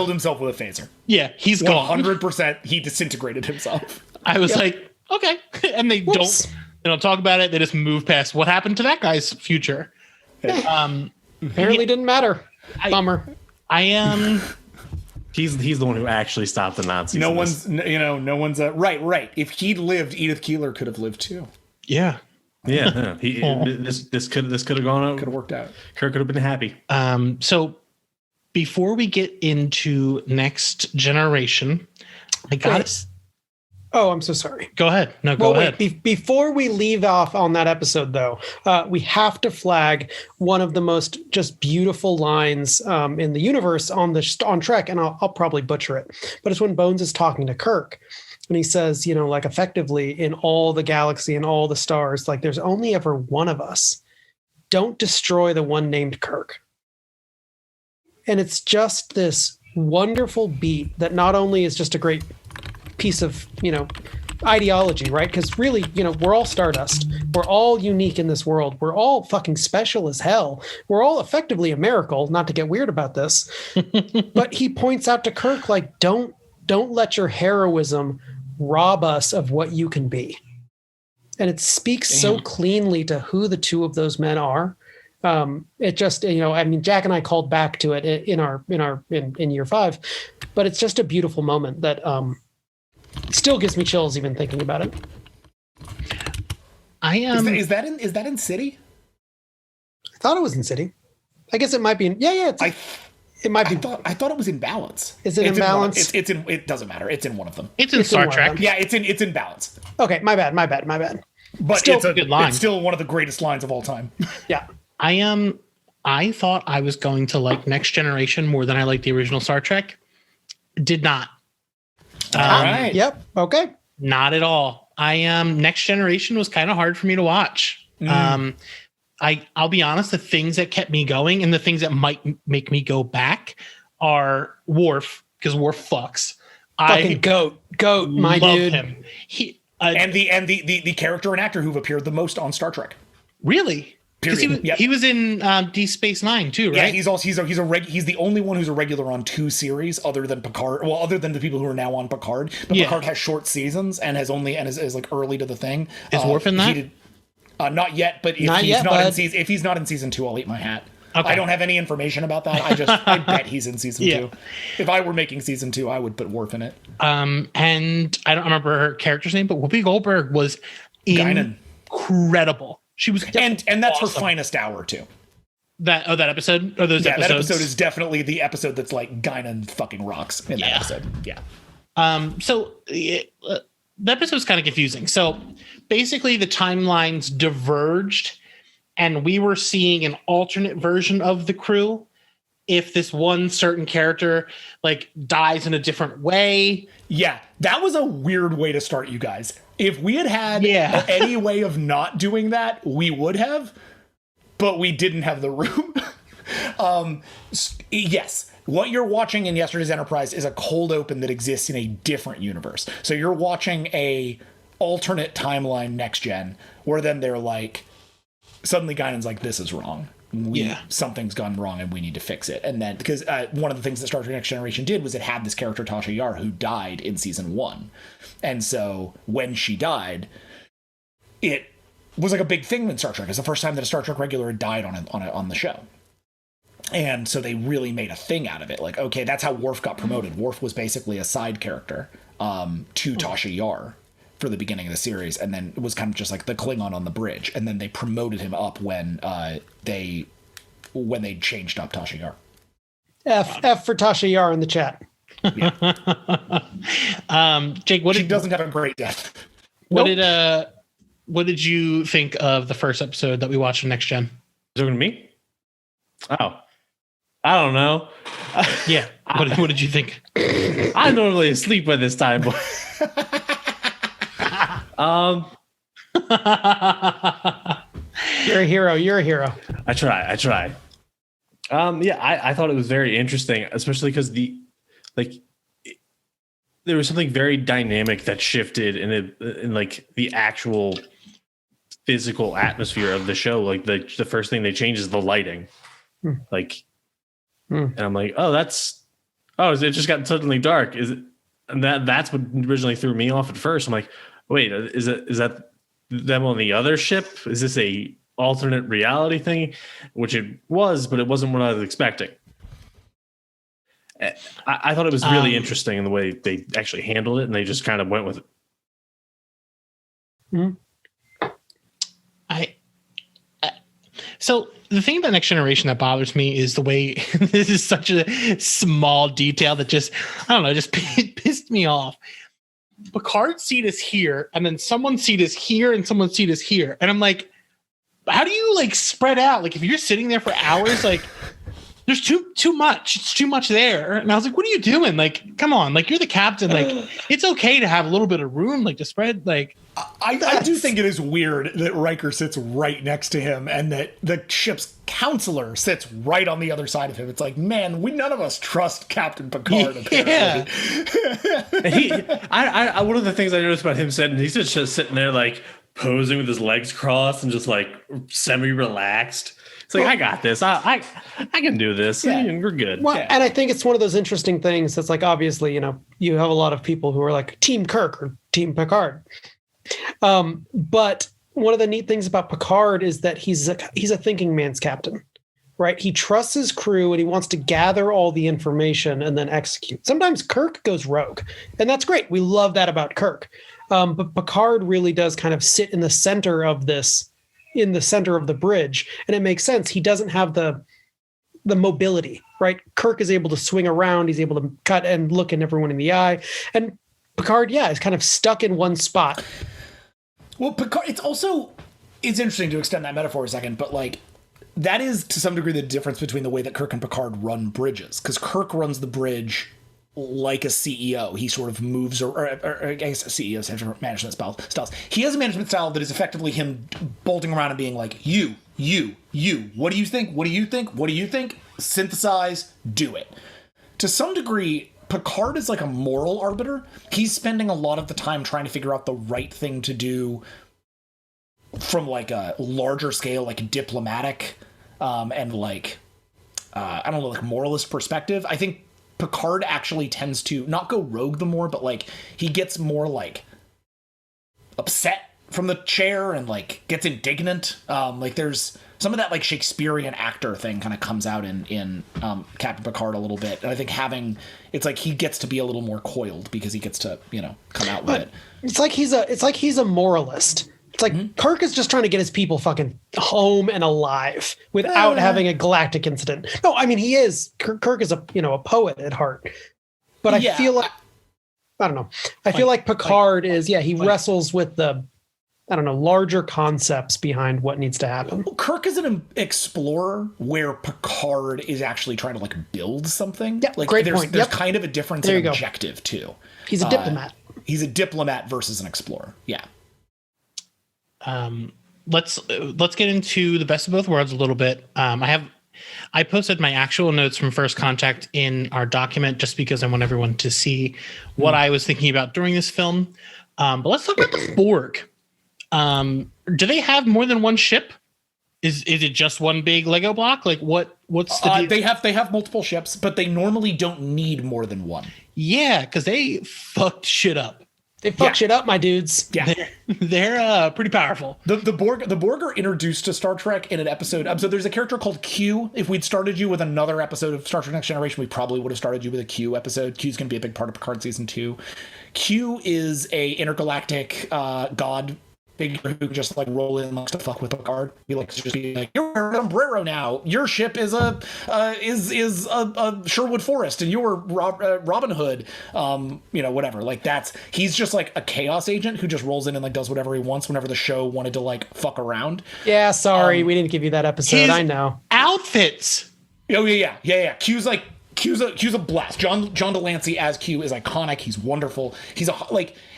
himself with a phaser. Yeah, he's gone. 100%. He disintegrated himself. I was like, okay, and they don't talk about it. They just move past what happened to that guy's future. Apparently didn't matter. Bummer. I am. He's the one who actually stopped the Nazis. No one's right. If he'd lived, Edith Keeler could have lived too. Yeah. Yeah. This could have gone out. Could have worked out. Kirk could have been happy. So before we get into Next Generation, I got it. Oh, I'm so sorry. Go ahead. No, go ahead. Before we leave off on that episode, though, we have to flag one of the most just beautiful lines in the universe on Trek, and I'll probably butcher it, but it's when Bones is talking to Kirk, and he says, like effectively in all the galaxy and all the stars, like there's only ever one of us. Don't destroy the one named Kirk. And it's just this wonderful beat that not only is just a great piece of, ideology, right? Because really, we're all Stardust. We're all unique in this world. We're all fucking special as hell. We're all effectively a miracle, not to get weird about this. But he points out to Kirk, like, don't let your heroism rob us of what you can be. And it speaks so cleanly to who the two of those men are. It just, Jack and I called back to it in year 5, but it's just a beautiful moment that still gives me chills even thinking about it. Is that in City? I thought it was in City. I guess it might be. It might be. I thought it was in Balance. Is it in Balance? It doesn't matter. It's in one of them. It's in Star Trek. Yeah, it's in Balance. Okay, my bad. But Still it's a good line. It's still one of the greatest lines of all time. Yeah. I thought I was going to like Next Generation more than I liked the original Star Trek. Did not. All right. Yep. Okay. Not at all. Next Generation was kind of hard for me to watch. I'll be honest, the things that kept me going and the things that might make me go back are Worf, because Worf fucks. Fucking goat, my love dude. him. And the character and actor who've appeared the most on Star Trek. Really? Period. He was in Deep Space Nine too, right? Yeah, he's the only one who's a regular on 2 series other than Picard. Well, other than the people who are now on Picard, but Picard has short seasons and is like early to the thing. Is Worf in that? Not yet, but if he's not in season 2, I'll eat my hat. Okay. I don't have any information about that. I bet he's in season 2. If I were making season 2, I would put Worf in it. And I don't remember her character's name, but Whoopi Goldberg was incredible. She was, and that's her finest hour too. That episode or those episodes. That episode is definitely the episode that's like Guinan fucking rocks in that episode. Yeah. So the episode's kind of confusing. So basically, the timelines diverged, and we were seeing an alternate version of the crew. If this one certain character like dies in a different way. Yeah, that was a weird way to start, you guys. If we had any way of not doing that, we would have, but we didn't have the room. Yes, what you're watching in Yesterday's Enterprise is a cold open that exists in a different universe. So you're watching a alternate timeline Next Gen, where then they're like, suddenly Guinan's like, this is wrong. Something's gone wrong and we need to fix it. And then, because one of the things that Star Trek Next Generation did was it had this character, Tasha Yar, who died in season 1. And so when she died, it was like a big thing in Star Trek. It's the first time that a Star Trek regular had died on the show. And so they really made a thing out of it. Like, okay, that's how Worf got promoted. Worf was basically a side character to Tasha Yar for the beginning of the series, and then it was kind of just like the Klingon on the bridge, and then they promoted him up when they changed up Tasha Yar. F for Tasha Yar in the chat. Yeah. Jake, she doesn't have a great death. What did you think of the first episode that we watched in Next Gen? Is it to me? Oh, I don't know. Yeah. What did you think? I'm normally asleep by this time. You're a hero. I try. I thought it was very interesting, especially because there was something very dynamic that shifted in like the actual physical atmosphere of the show. Like the first thing they changed is the lighting. And I'm like, it just got suddenly dark. And that's what originally threw me off at first. I'm like, wait, is that them on the other ship? Is this a alternate reality thing? Which it was, but it wasn't what I was expecting. I thought it was really interesting in the way they actually handled it, and they just kind of went with it. Mm-hmm. So the thing about Next Generation that bothers me is the way this is such a small detail that just pissed me off. Picard's seat is here, and then someone's seat is here, and someone's seat is here. And I'm like, how do you like spread out? Like if you're sitting there for hours, like there's too much. It's too much there. And I was like, what are you doing? Like, come on. Like, you're the captain. Like, it's okay to have a little bit of room, like, to spread. Like, I do think it is weird that Riker sits right next to him and that the ship's counselor sits right on the other side of him. It's like, man, none of us trust Captain Picard, apparently. Yeah. One of the things I noticed about him sitting, he's just sitting there, like, posing with his legs crossed and just, like, semi-relaxed. It's like, I got this. I can do this. Yeah. We're good. Well, and I think it's one of those interesting things that's like, obviously, you know, you have a lot of people who are like Team Kirk or Team Picard. But one of the neat things about Picard is that he's a thinking man's captain, right? He trusts his crew and he wants to gather all the information and then execute. Sometimes Kirk goes rogue, and that's great. We love that about Kirk. But Picard really does kind of sit in the center of this, in the center of the bridge, and it makes sense. He doesn't have the mobility, right? Kirk is able to swing around. He's able to cut and look at everyone in the eye, and Picard, is kind of stuck in one spot. Well, Picard, it's interesting to extend that metaphor a second, but like that is to some degree the difference between the way that Kirk and Picard run bridges, because Kirk runs the bridge like a CEO. He sort of moves, or I guess CEOs have management styles. He has a management style that is effectively him bolting around and being like, you, what do you think? What do you think? What do you think? Synthesize, do it. To some degree, Picard is like a moral arbiter. He's spending a lot of the time trying to figure out the right thing to do from like a larger scale, like diplomatic, and like, I don't know, like moralist perspective. I think Picard actually tends to not go rogue the more, but like he gets more like upset from the chair and like gets indignant. Like there's some of that like Shakespearean actor thing kind of comes out in Captain Picard a little bit. And I think it's like he gets to be a little more coiled because he gets to, come out with it. It's like he's a moralist. It's like Kirk is just trying to get his people fucking home and alive without having a galactic incident. No, I mean, he is. Kirk is a poet at heart. But I feel like, I don't know. I feel like Picard he wrestles with the, I don't know, larger concepts behind what needs to happen. Kirk is an explorer where Picard is actually trying to like build something. Yeah, like great point. There's kind of a difference in objective too. He's a diplomat. He's a diplomat versus an explorer. Yeah. Let's get into the best of both worlds a little bit. I posted my actual notes from First Contact in our document just because I want everyone to see what I was thinking about during this film. But let's talk about the Borg. Do they have more than one ship? Is it just one big Lego block? Like what's the they have multiple ships, but they normally don't need more than one. Yeah, because they fucked shit up. They fuck shit up, my dudes. Yeah, they're pretty powerful. The Borg are introduced to Star Trek in an episode. So there's a character called Q. If we'd started you with another episode of Star Trek Next Generation, we probably would have started you with a Q episode. Q's going to be a big part of Picard season 2. Q is a intergalactic god figure who just like roll in and to fuck with Picard. He likes to just be like, you're a sombrero now. Your ship is a Sherwood Forest, and you're Robin Hood. Whatever. Like he's just like a chaos agent who just rolls in and like does whatever he wants whenever the show wanted to like fuck around. Yeah, sorry, we didn't give you that episode. I know. Outfits. Oh yeah. Q's a blast. John Delancey as Q is iconic. He's wonderful. He's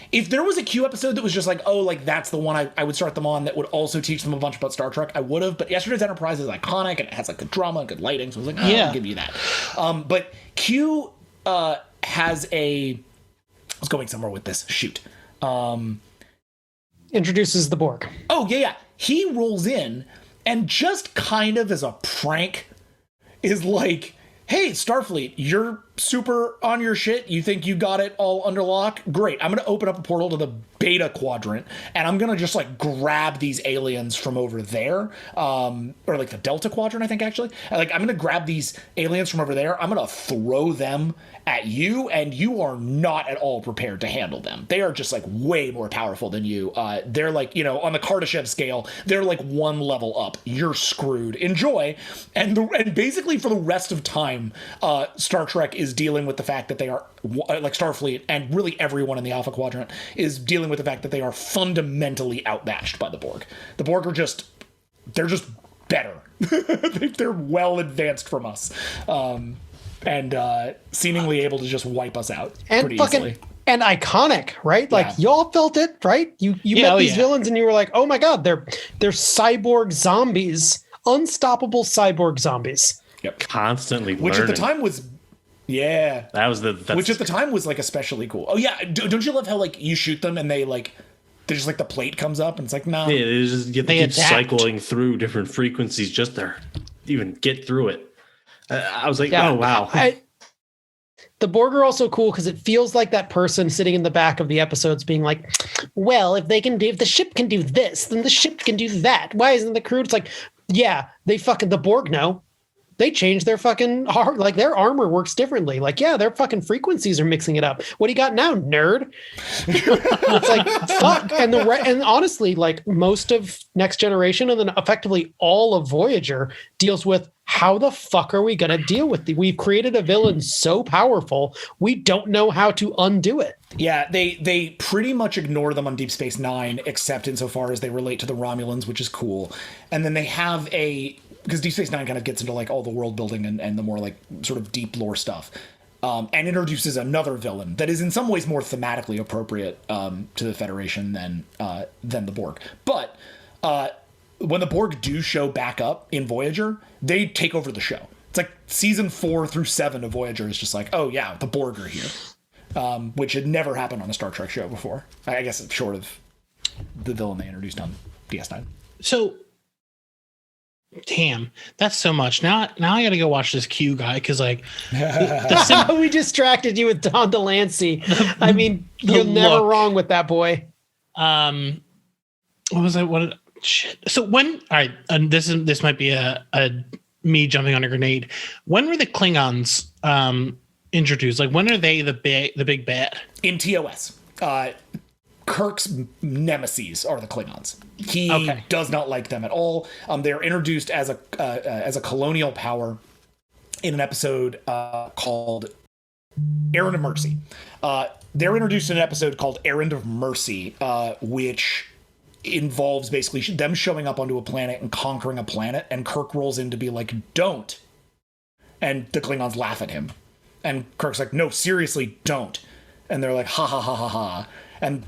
if there was a Q episode that was just like, oh, like that's the one I would start them on that would also teach them a bunch about Star Trek, I would have. But Yesterday's Enterprise is iconic and it has like good drama and good lighting. So I was like, I'll give you that. But Q has I was going somewhere with this. Shoot. Introduces the Borg. Oh, yeah. He rolls in and just kind of as a prank is like, hey, Starfleet, you're super on your shit. You think you got it all under lock? Great. I'm going to open up a portal to the Beta Quadrant, and I'm going to just like grab these aliens from over there, or like the Delta Quadrant, I think actually. Like I'm going to grab these aliens from over there. I'm going to throw them at you, and you are not at all prepared to handle them. They are just like way more powerful than you. They're like, on the Kardashev scale, they're like one level up. You're screwed. Enjoy. And basically for the rest of time, Star Trek is dealing with the fact that they are, like Starfleet and really everyone in the Alpha Quadrant is dealing with the fact that they are fundamentally outmatched by the Borg. The Borg are they're just better. They're well advanced from us, and seemingly able to just wipe us out And pretty fucking easily. and iconic, right? Like Yeah. y'all felt it, right? You Yeah, met these yeah. villains and you were like, oh my god, they're cyborg zombies, unstoppable cyborg zombies. Constantly Which learning. at the time was, yeah. That's Which at the time was like especially cool. Oh yeah, don't you love how like you shoot them and they like, there's just like the plate comes up and it's like, nah. Yeah, they just get They keep adapt. cycling through different frequencies just to even get through it. I was like, Yeah. oh wow. The Borg are also cool because it feels like that person sitting in the back of the episodes being like, well, if the ship can do this, then the ship can do that. Why isn't the crew? It's like, yeah, the Borg know. They changed their fucking like their armor works differently. Like, yeah, their fucking frequencies are mixing it up. What do you got now, nerd? It's like, fuck. And honestly, like most of Next Generation and then effectively all of Voyager deals with how the fuck are we going to deal with we've created a villain so powerful, we don't know how to undo it. Yeah, they pretty much ignore them on Deep Space Nine, except insofar as they relate to the Romulans, which is cool. And then they have because Deep Space Nine kind of gets into like all the world building and the more like sort of deep lore stuff, and introduces another villain that is in some ways more thematically appropriate to the Federation than the Borg. But when the Borg do show back up in Voyager, they take over the show. It's like season 4 through 7 of Voyager is just like, oh yeah, the Borg are here, which had never happened on a Star Trek show before. I guess it's short of the villain they introduced on DS9. So, damn, that's so much. Now I got to go watch this Q guy because like We distracted you with Don Delancey. I mean, you're never look. wrong with that boy. what was I? What? Shit. So when? All right, and this might be a me jumping on a grenade. When were the Klingons introduced? Like when are they the big bad? In TOS, Kirk's nemesis are the Klingons. He does not like them at all. They're introduced as a colonial power in an episode called Errand of Mercy. They're introduced in an episode called Errand of Mercy, which involves basically them showing up onto a planet and conquering a planet, and Kirk rolls in to be like, don't. And the Klingons laugh at him. And Kirk's like, no, seriously, don't. And they're like, ha ha ha ha ha. And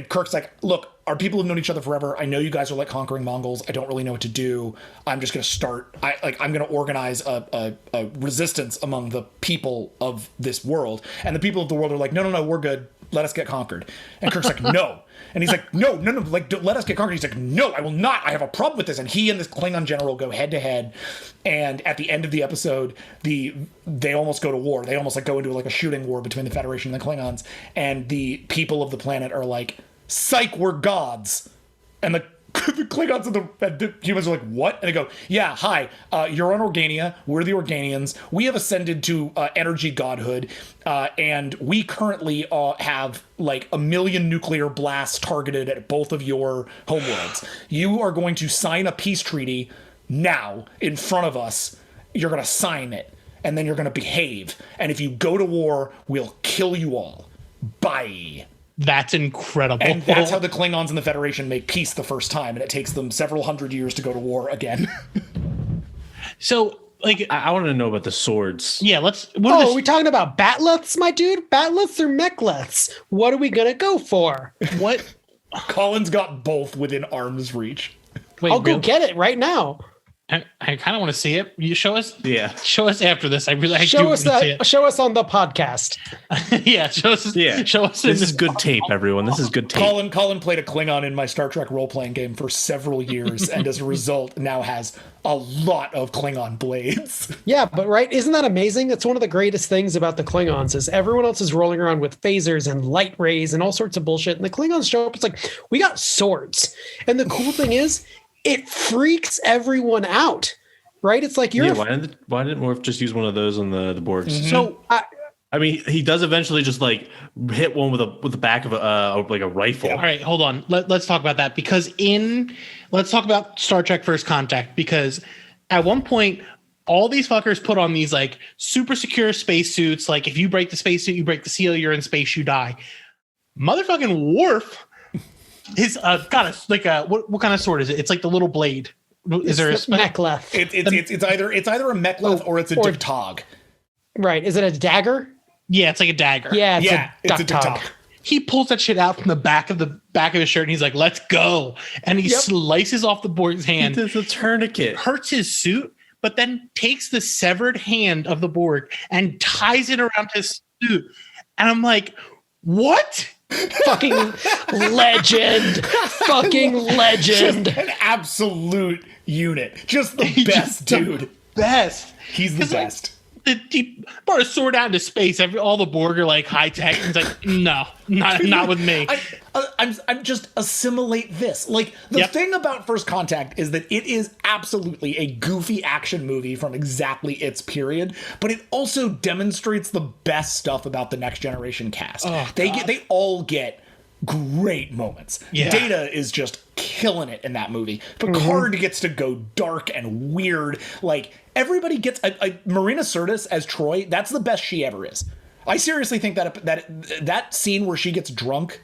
Kirk's like, look, our people have known each other forever. I know you guys are like conquering Mongols. I don't really know what to do. I'm just going to start. I'm going to organize a resistance among the people of this world. And the people of the world are like, no, we're good. Let us get conquered. And Kirk's like, no. And he's like, no, like, don't let us get conquered. He's like, no, I will not. I have a problem with this. And he and this Klingon general go head to head. And at the end of the episode, they almost go to war. They almost like go into like a shooting war between the Federation and the Klingons. And the people of the planet are like, psych, we're gods. And the Klingons and the humans are like, what? And they go, yeah, hi, you're on Organia. We're the Organians. We have ascended to energy godhood. And we currently have like 1 million nuclear blasts targeted at both of your homeworlds. You are going to sign a peace treaty now in front of us. You're going to sign it. And then you're going to behave. And if you go to war, we'll kill you all. Bye. That's incredible. And that's how the Klingons and the Federation make peace the first time, and it takes them several hundred years to go to war again. So, like, I want to know about the swords. yeah, Are we talking about batleths, my dude? Batleths or mechleths? What are we gonna go for? what? Colin's got both within arm's reach. Wait, I'll go really? get it right now. I kind of want to see it. You show us. Yeah. Show us after this. I do Show want us to see that. Show us on the podcast. it. Yeah, show us. Yeah. Show us. This is good tape, everyone. This is good tape. Colin played a Klingon in my Star Trek role-playing game for several years, and as a result, now has a lot of Klingon blades. Yeah, but right, isn't that amazing? That's one of the greatest things about the Klingons is everyone else is rolling around with phasers and light rays and all sorts of bullshit, and the Klingons show up. It's like we got swords, and the cool thing is, it freaks everyone out. Right? It's like you're. Yeah, why didn't Worf just use one of those on the Borgs? Mm-hmm. So I mean, he does eventually just like hit one with the back of a rifle. all right, hold on. Let's talk about that because let's talk about Star Trek First Contact because at one point all these fuckers put on these like super secure spacesuits. Like if you break the spacesuit, you break the seal, you're in space, you die. Motherfucking Worf is got a like a what kind of sword is it? It's like the little blade. Is there a Mek'leth? It's either a Mek'leth or it's a Dictog. Right. Is it a dagger? Yeah, it's like a dagger. Yeah, It's a Dictog. Dictog. He pulls that shit out from the back of his shirt and he's like, "Let's go!" And he slices off the Borg's hand. It's a tourniquet. Hurts his suit, but then takes the severed hand of the Borg and ties it around his suit. And I'm like, what? Fucking legend. Fucking legend. Just an absolute unit. Just the best dude. Best. He's the best. He brought a sword out into space. All the Borg are like high tech. He's like, no, not with me. I'm just assimilate this. Like the thing about First Contact is that it is absolutely a goofy action movie from exactly its period, but it also demonstrates the best stuff about the Next Generation cast. They all get great moments. Yeah. Data is just killing it in that movie. Picard gets to go dark and weird. Like everybody gets Marina Sirtis as Troy. That's the best she ever is. I seriously think that scene where she gets drunk.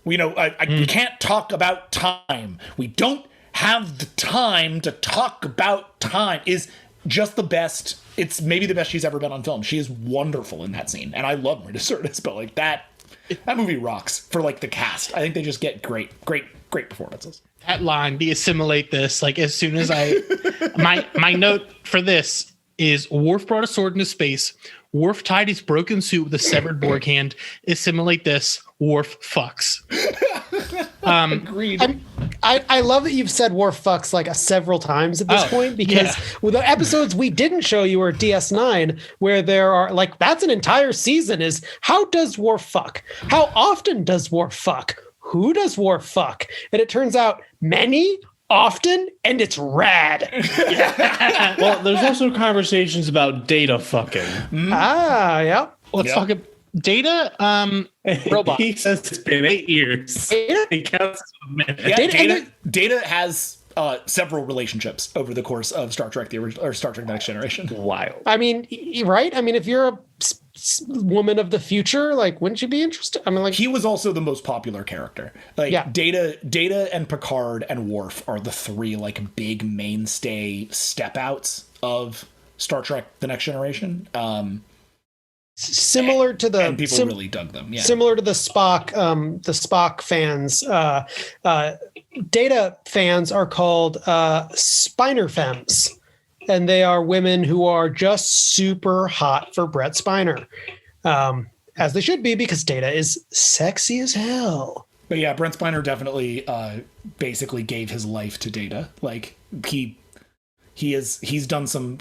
You know, I can't talk about time. We don't have the time to talk about time is just the best. It's maybe the best she's ever been on film. She is wonderful in that scene. And I love Marina Sirtis, but like that movie rocks for like the cast. I think they just get great performances. That line, the assimilate this, like as soon as my note for this is Worf brought a sword into space. Worf tied his broken suit with a severed Borg hand. Assimilate this. Worf fucks. Agreed. I love that you've said Worf fucks like several times at this point because with the episodes we didn't show you are DS9 where there are like that's an entire season is how does Worf fuck? How often does Worf fuck? Who does Worf fuck? And it turns out many, often, and it's rad. Well, there's also conversations about Data fucking. Yeah. Let's talk about Data. Robot. He says it's been 8 years. He counts as a minute. Yeah, Data has several relationships over the course of Star Trek the original or Star Trek Next Generation. Wild. I mean, right? I mean, if you're a woman of the future, like, wouldn't you be interested? I mean, like, he was also the most popular character. Like, Data and Picard and Worf are the three like big mainstay step outs of Star Trek: The Next Generation. Similar to the and people really dug them. Yeah. Similar to the Spock fans. Data fans are called Spiner femmes, and they are women who are just super hot for Brett Spiner, as they should be because Data is sexy as hell. But yeah, Brent Spiner definitely basically gave his life to Data. Like he's done some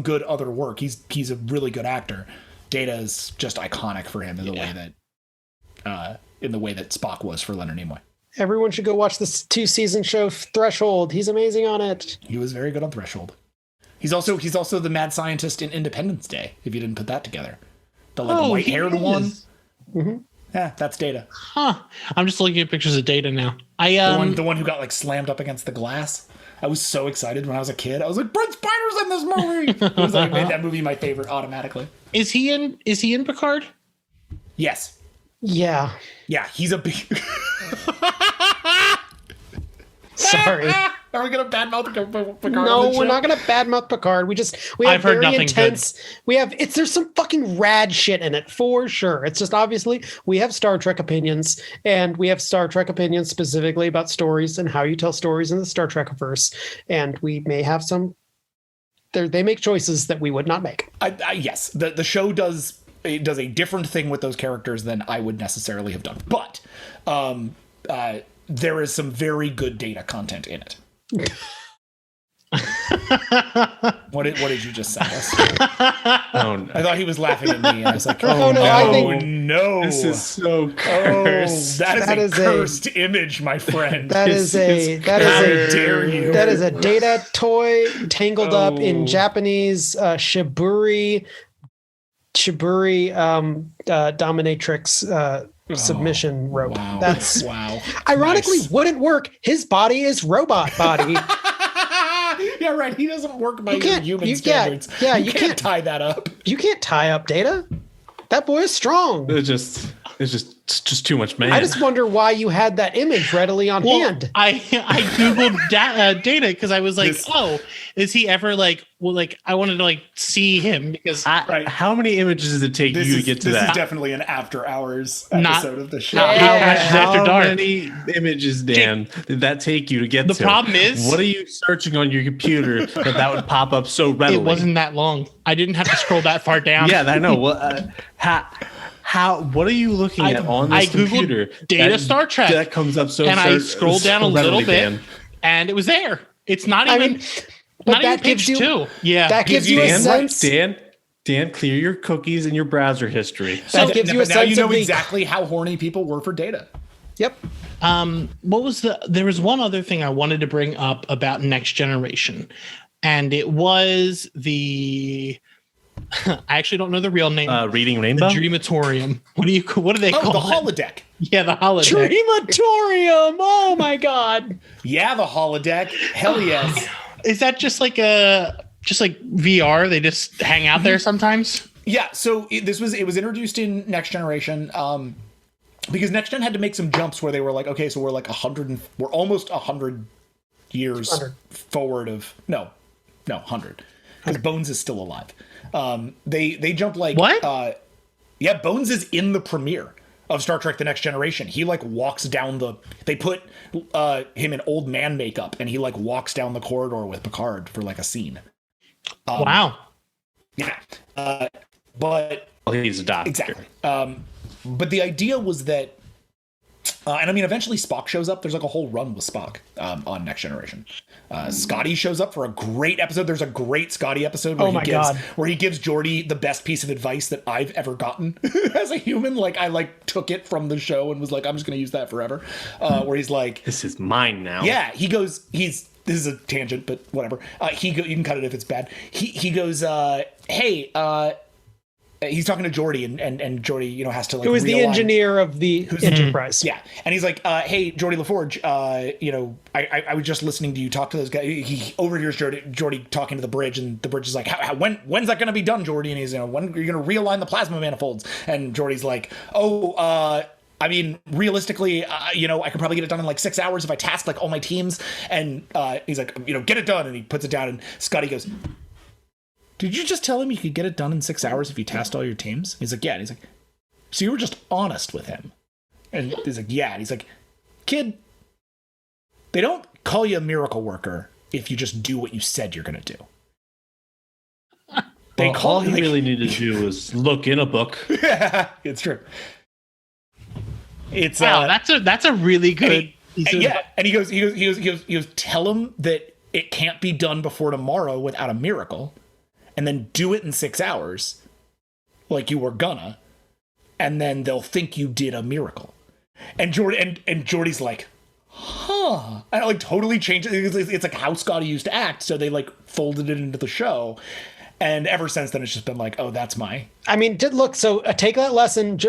good other work. He's a really good actor. Data is just iconic for him in the way that Spock was for Leonard Nimoy. Everyone should go watch this 2-season show Threshold. He's amazing on it. He was very good on Threshold. He's also the mad scientist in Independence Day. If you didn't put that together, the white-haired one. Mm-hmm. Yeah, that's Data. Huh? I'm just looking at pictures of Data now. The one who got like slammed up against the glass. I was so excited when I was a kid. I was like, Brent Spiner's in this movie. It was like made that movie my favorite automatically. Is he in Picard? Yes. Yeah. Yeah, he's a big. Sorry. Are we gonna badmouth Picard? No, we're not gonna badmouth Picard. We have heard very nothing intense. Good. There's some fucking rad shit in it for sure. It's just obviously we have Star Trek opinions, and we have Star Trek opinions specifically about stories and how you tell stories in the Star Trek-verse. And we may have some. They make choices that we would not make. Yes, the show does a different thing with those characters than I would necessarily have done, but there is some very good Data content in it. What did you just say? Oh, no. I thought he was laughing at me, and I was like, no. This is so cursed. That is a cursed image, my friend. That is a Data toy tangled up in Japanese shiburi dominatrix submission rope. Wow. That's wow. Ironically, wouldn't work. His body is robot body. Yeah, right. He doesn't work by your human standards. Yeah, you can't tie that up. You can't tie up Data. That boy is strong. It's just It's just too much man. I just wonder why you had that image readily on hand. I googled Data because I was like, is he ever like? Well, like I wanted to like see him because how many images does it take you to get to that? This is definitely an after hours episode of the show. How many images, Dan, did that take you to get to? The problem is, what are you searching on your computer that would pop up so readily? It wasn't that long. I didn't have to scroll that far down. Yeah, I know. Well, how? What are you looking at on this computer? Data Star Trek that comes up so. And I scrolled down a little bit, Dan. and it was there. It's not even. But not that even page gives you 2. Yeah, that gives you a sense. Dan, clear your cookies in your browser history. That gives you a sense. Now you know of exactly how horny people were for Data. Yep. What was there was one other thing I wanted to bring up about Next Generation, and it was the. I actually don't know the real name. Reading Rainbow? The Dreamatorium. What do they call the it? holodeck. Yeah, the holodeck. Dreamatorium. Oh my god. Yeah, the holodeck. Hell yes. Is that just like VR? They just hang out there sometimes? Yeah, so it was introduced in Next Generation because Next Gen had to make some jumps where they were like, okay, so we're like we're almost 100 years 100. forward of 100 because Bones is still alive. They jump like what? Yeah, Bones is in the premiere of Star Trek: The Next Generation. He like walks down they put him in old man makeup and he like walks down the corridor with Picard for like a scene. Wow. Yeah. But he's a doctor. Exactly. But the idea was that and I mean, eventually Spock shows up. There's like a whole run with Spock on Next Generation. Scotty shows up for a great episode. There's a great Scotty episode where he gives Geordi the best piece of advice that I've ever gotten as a human. Like I like took it from the show and was like, I'm just going to use that forever. Where he's like, this is mine now. Yeah, he goes. This is a tangent, but whatever. You can cut it if it's bad. He goes, hey. He's talking to Geordi, and Geordi, has to like. Who is the engineer of the Enterprise? Yeah, and he's like, "Hey, Geordi LaForge, I was just listening to you talk to those guys." He overhears Geordi talking to the bridge, and the bridge is like, "When's that going to be done, Geordi?" And he's, "When are you going to realign the plasma manifolds?" And Geordi's like, "Oh, I mean, realistically, I could probably get it done in like 6 hours if I task like all my teams." And he's like, "Get it done," and he puts it down, and Scotty goes, "Did you just tell him you could get it done in 6 hours if you tasked all your teams?" He's like, "Yeah." And he's like, "So you were just honest with him?" And he's like, "Yeah." And he's like, "Kid, they don't call you a miracle worker if you just do what you said you're going to do." All he really needed to do was look in a book. Yeah, it's true. It's wow. That's a really good. And he goes, tell him that it can't be done before tomorrow without a miracle. And then do it in 6 hours, like you were gonna, and then they'll think you did a miracle. And Geordi's like, huh? And it like totally changed it. It's like how Scotty used to act, so they like folded it into the show. And ever since then, it's just been like, oh, that's my. I mean, look. So take that lesson.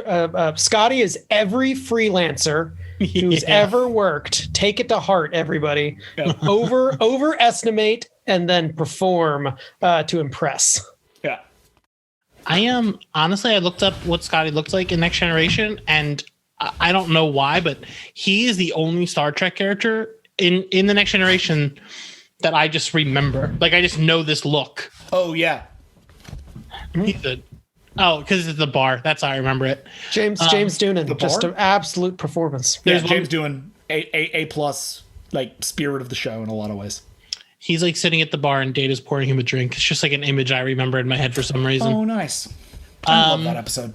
Scotty is every freelancer who's ever worked. Take it to heart, everybody. Yeah. Overestimate and then perform to impress. Yeah. Honestly, I looked up what Scotty looked like in Next Generation, and I don't know why, but he is the only Star Trek character in the Next Generation that I just remember. Like, I just know this look. Oh, yeah. Because it's the bar. That's how I remember it. James Doonan, just an absolute performance. James Doonan, A plus, like spirit of the show in a lot of ways. He's like sitting at the bar and Data's pouring him a drink. It's just like an image I remember in my head for some reason. Oh, nice. I love that episode.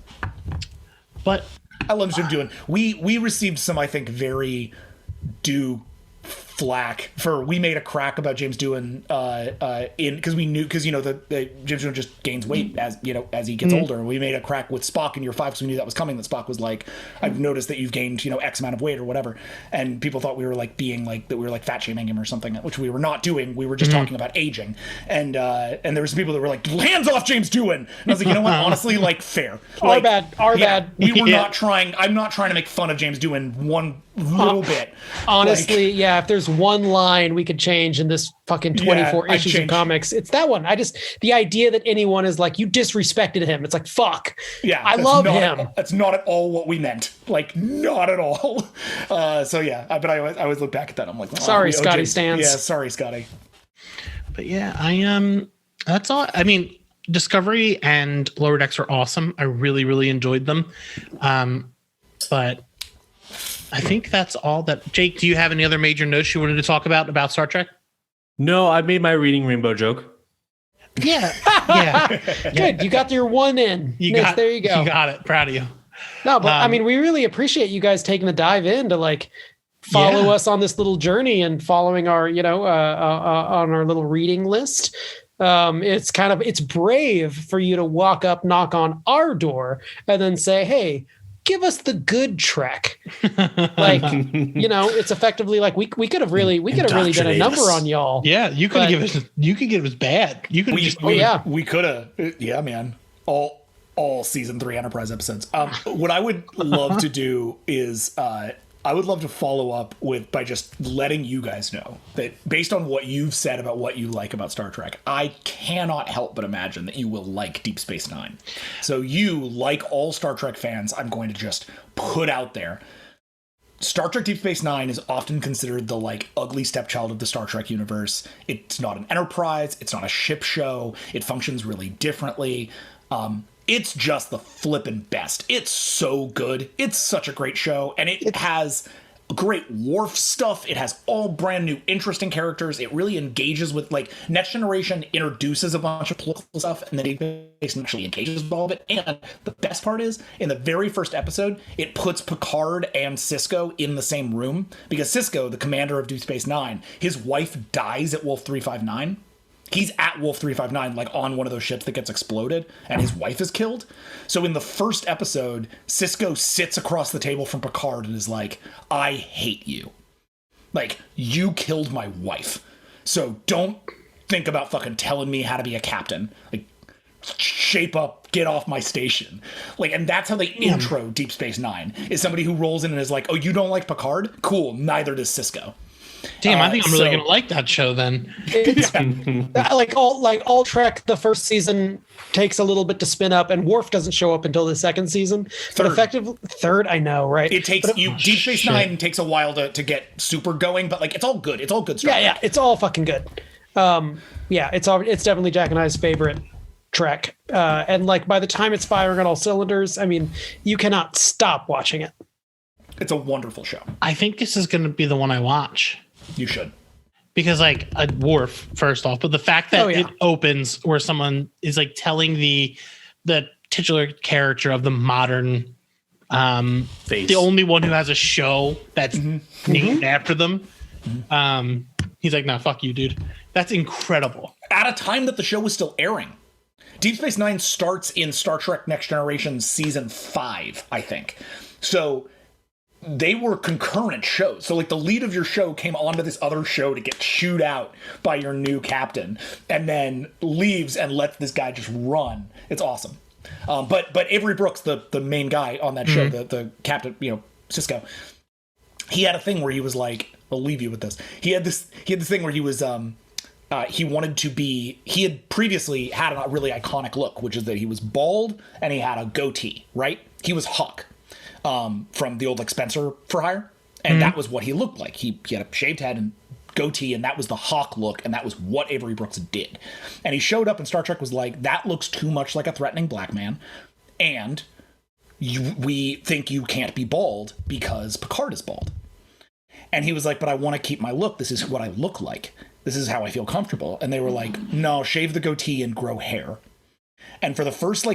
But I love Jim Doohan. We received some, I think, very due flack for we made a crack about James Doohan because the James Doohan just gains weight as he gets older, and we made a crack with Spock in year 5 because we knew that was coming. That Spock was like, I've noticed that you've gained X amount of weight or whatever, and people thought we were like being like that, we were like fat shaming him or something, which we were not doing. We were just talking about aging, and there was some people that were like, hands off James Doohan, and I was like, you know what, honestly, like fair. Our bad. We were not trying. I'm not trying to make fun of James Doohan little bit. Honestly, yeah, if there's one line we could change in this fucking 24 issues of comics, it's that one. The idea that anyone is like, you disrespected him. It's like, fuck. Yeah. I love him. That's not at all what we meant. Like, not at all. So yeah, but I always look back at that. I'm like, sorry, Scotty Stans. Yeah, sorry, Scotty. But yeah, that's all. I mean, Discovery and Lower Decks are awesome. I really, really enjoyed them. But I think that's all that. Jake, do you have any other major notes you wanted to talk about Star Trek? No, I made my reading rainbow joke. Yeah. Yeah. Good. You got your one in. There you go. You got it. Proud of you. No, but I mean, we really appreciate you guys taking the dive in to like follow us on this little journey and following our, on our little reading list. It's brave for you to walk up, knock on our door, and then say, "Hey, give us the good Trek." Like, it's effectively like we could have really done a number on y'all. Yeah, you could give us bad. You could we could have. Yeah, man. All season 3 Enterprise episodes. What I would love to do is I would love to follow up by just letting you guys know that based on what you've said about what you like about Star Trek, I cannot help but imagine that you will like Deep Space Nine. So you, like all Star Trek fans, I'm going to just put out there. Star Trek Deep Space Nine is often considered the like ugly stepchild of the Star Trek universe. It's not an Enterprise. It's not a ship show. It functions really differently. It's just the flippin' best. It's so good. It's such a great show. And it has great Worf stuff. It has all brand new, interesting characters. It really engages with, like, Next Generation introduces a bunch of political stuff, and then it actually engages with all of it. And the best part is, in the very first episode, it puts Picard and Sisko in the same room. Because Sisko, the commander of Deep Space Nine, his wife dies at Wolf 359. He's at Wolf 359, like on one of those ships that gets exploded, and his wife is killed. So in the first episode, Sisko sits across the table from Picard and is like, "I hate you. Like, you killed my wife. So don't think about fucking telling me how to be a captain. Like, shape up, get off my station." Like, and that's how they intro Deep Space Nine, is somebody who rolls in and is like, "Oh, you don't like Picard? Cool, neither does Sisko." Damn, I think I'm really gonna like that show then. It's like all Trek. The first season takes a little bit to spin up, and Worf doesn't show up until the second season. But effectively, third, I know, right? It takes Deep Space Nine takes a while to get super going, but like it's all good. It's all good stuff. Yeah, it's all fucking good. It's definitely Jack and I's favorite Trek. And like by the time it's firing on all cylinders, I mean, you cannot stop watching it. It's a wonderful show. I think this is going to be the one I watch. You should. Because like a Worf, first off, but the fact that it opens where someone is like telling the titular character of the modern the only one who has a show that's named after them. He's like, "Nah, fuck you, dude." That's incredible. At a time that the show was still airing. Deep Space Nine starts in Star Trek Next Generation season 5, I think. So they were concurrent shows. So like the lead of your show came onto this other show to get chewed out by your new captain, and then leaves and lets this guy just run. It's awesome. But Avery Brooks, the main guy on that show, the captain, Sisko, he had a thing where he was like, I'll leave you with this. He had this thing where he was he had previously had a really iconic look, which is that he was bald and he had a goatee, right? He was Hawk. From the old like Spencer for Hire, and that was what he looked like. He had a shaved head and goatee, and that was the Hawk look, and that was what Avery Brooks did. And he showed up, and Star Trek was like, "That looks too much like a threatening black man, and we think you can't be bald because Picard is bald." And he was like, "But I want to keep my look. This is what I look like. This is how I feel comfortable." And they were like, "No, shave the goatee and grow hair." And for the first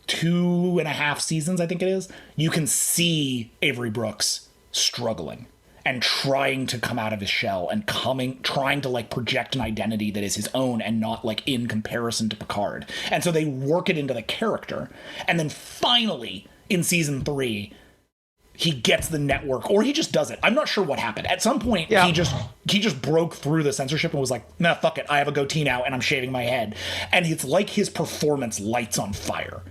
2.5 seasons, I think it is, you can see Avery Brooks struggling and trying to come out of his shell and trying to project an identity that is his own and not in comparison to Picard. And so they work it into the character. And then finally in season 3, he gets the network, or he just does it. I'm not sure what happened. At some point, he just broke through the censorship and was like, "Nah, fuck it. I have a goatee now and I'm shaving my head." And it's like his performance lights on fire.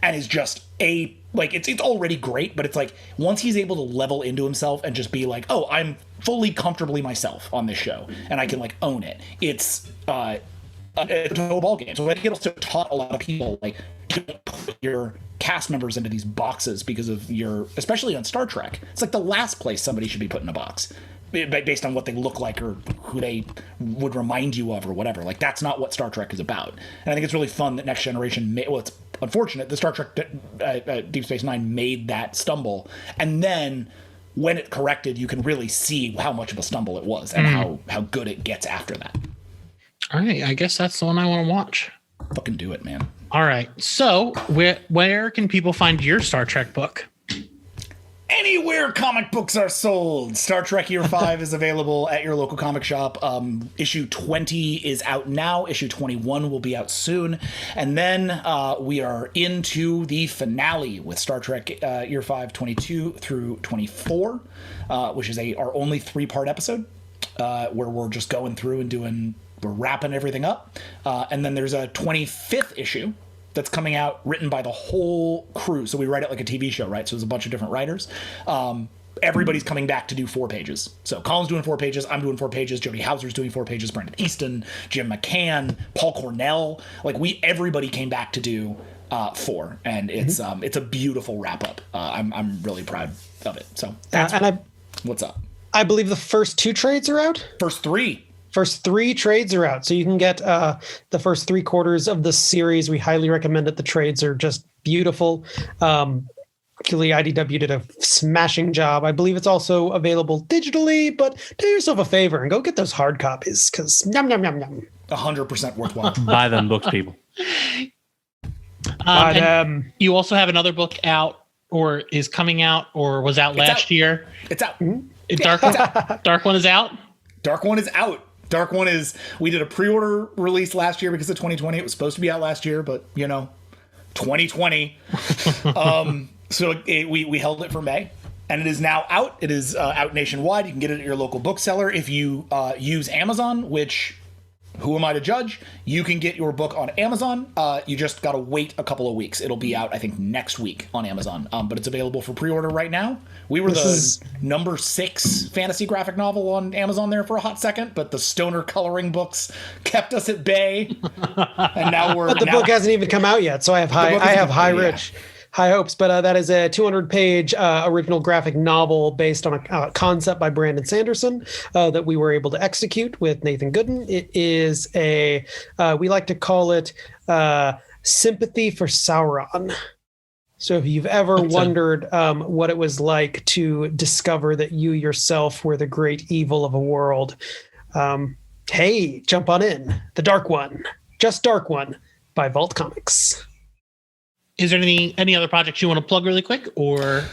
And is just a like it's already great, but it's like once he's able to level into himself and just be like, oh, I'm fully comfortably myself on this show and I can like own it. It's a total ball game. So I think it also taught a lot of people like to put your cast members into these boxes because of especially on Star Trek. It's like the last place somebody should be put in a box based on what they look like or who they would remind you of or whatever. Like that's not what Star Trek is about. And I think it's really fun that Next Generation it's unfortunate the Star Trek Deep Space Nine made that stumble, and then when it corrected you can really see how much of a stumble it was and how good it gets after that. All right, I guess that's the one I want to watch. Fucking do it, man. All right, so where can people find your Star Trek book? Anywhere comic books are sold. Star Trek Year 5 is available at your local comic shop. Issue 20 is out now. Issue 21 will be out soon. And then we are into the finale with Star Trek Year 5, 22 through 24, which is our only 3-part episode where we're just going through and we're wrapping everything up. And then there's a 25th issue that's coming out written by the whole crew. So we write it like a TV show, right? So there's a bunch of different writers. Everybody's coming back to do 4 pages. So Colin's doing 4 pages. I'm doing 4 pages. Jody Hauser's doing 4 pages. Brandon Easton, Jim McCann, Paul Cornell. Like everybody came back to do 4. And it's a beautiful wrap up. I'm really proud of it. So that's what's up. I believe the first 2 trades are out. First 3 trades are out, so you can get the first 3 quarters of the series. We highly recommend it. The trades are just beautiful. Actually, IDW did a smashing job. I believe it's also available digitally, but do yourself a favor and go get those hard copies because yum, yum, yum, yum. 100% worthwhile. Buy them books, people. You also have another book out or is coming out or was out last year. It's out. Dark One is out? Dark One is out. Dark One is, we did a pre-order release last year because of 2020. It was supposed to be out last year, but 2020. So we held it for May, and it is now out. It is out nationwide. You can get it at your local bookseller. If you use Amazon, which who am I to judge? You can get your book on Amazon. You just got to wait a couple of weeks. It'll be out, I think, next week on Amazon. But it's available for pre-order right now. We were number 6 fantasy graphic novel on Amazon there for a hot second, but the stoner coloring books kept us at bay. And now But the book hasn't even come out yet, so I have high hopes. But that is a 200-page original graphic novel based on a concept by Brandon Sanderson that we were able to execute with Nathan Gooden. It is we like to call it Sympathy for Sauron. So if you've ever wondered what it was like to discover that you yourself were the great evil of a world, hey, jump on in. The Dark One, Just Dark One by Vault Comics. Is there any other projects you want to plug really quick, or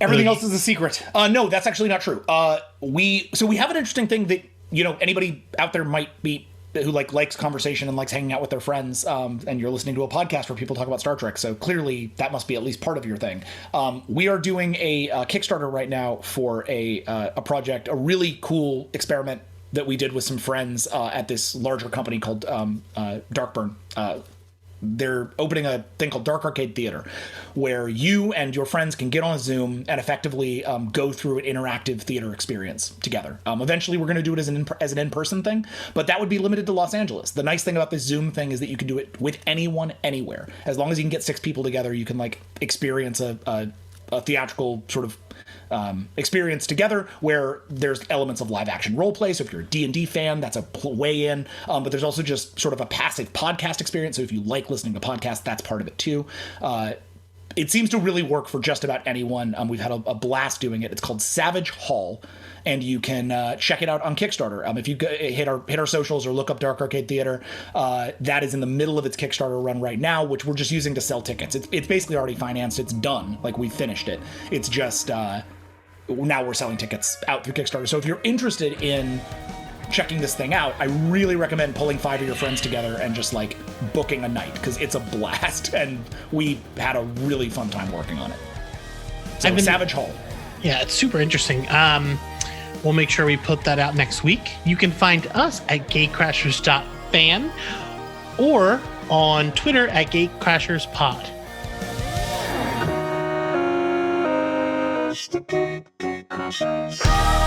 everything else is a secret? No, that's actually not true. We have an interesting thing that anybody out there might be who likes conversation and likes hanging out with their friends, and you're listening to a podcast where people talk about Star Trek. So clearly that must be at least part of your thing. We are doing a Kickstarter right now for a project, a really cool experiment that we did with some friends at this larger company called Darkburn. They're opening a thing called Dark Arcade Theater, where you and your friends can get on a Zoom and effectively go through an interactive theater experience together. Eventually, we're going to do it as an in-person thing, but that would be limited to Los Angeles. The nice thing about this Zoom thing is that you can do it with anyone, anywhere. As long as you can get 6 people together, you can experience a theatrical sort of experience together where there's elements of live action role play. So if you're a D&D fan, that's a way in. But there's also just sort of a passive podcast experience. So if you like listening to podcasts, that's part of it too. It seems to really work for just about anyone. We've had a blast doing it. It's called Savage Hall, and you can check it out on Kickstarter. If you hit our socials or look up Dark Arcade Theater, that is in the middle of its Kickstarter run right now, which we're just using to sell tickets. It's basically already financed. It's done. We finished it. It's just now we're selling tickets out through Kickstarter. So if you're interested in checking this thing out, I really recommend pulling 5 of your friends together and just booking a night, because it's a blast, and we had a really fun time working on it. So Savage Hall. Yeah, it's super interesting. We'll make sure we put that out next week. You can find us at gatecrashers.fan or on Twitter at gatecrasherspod. Bye.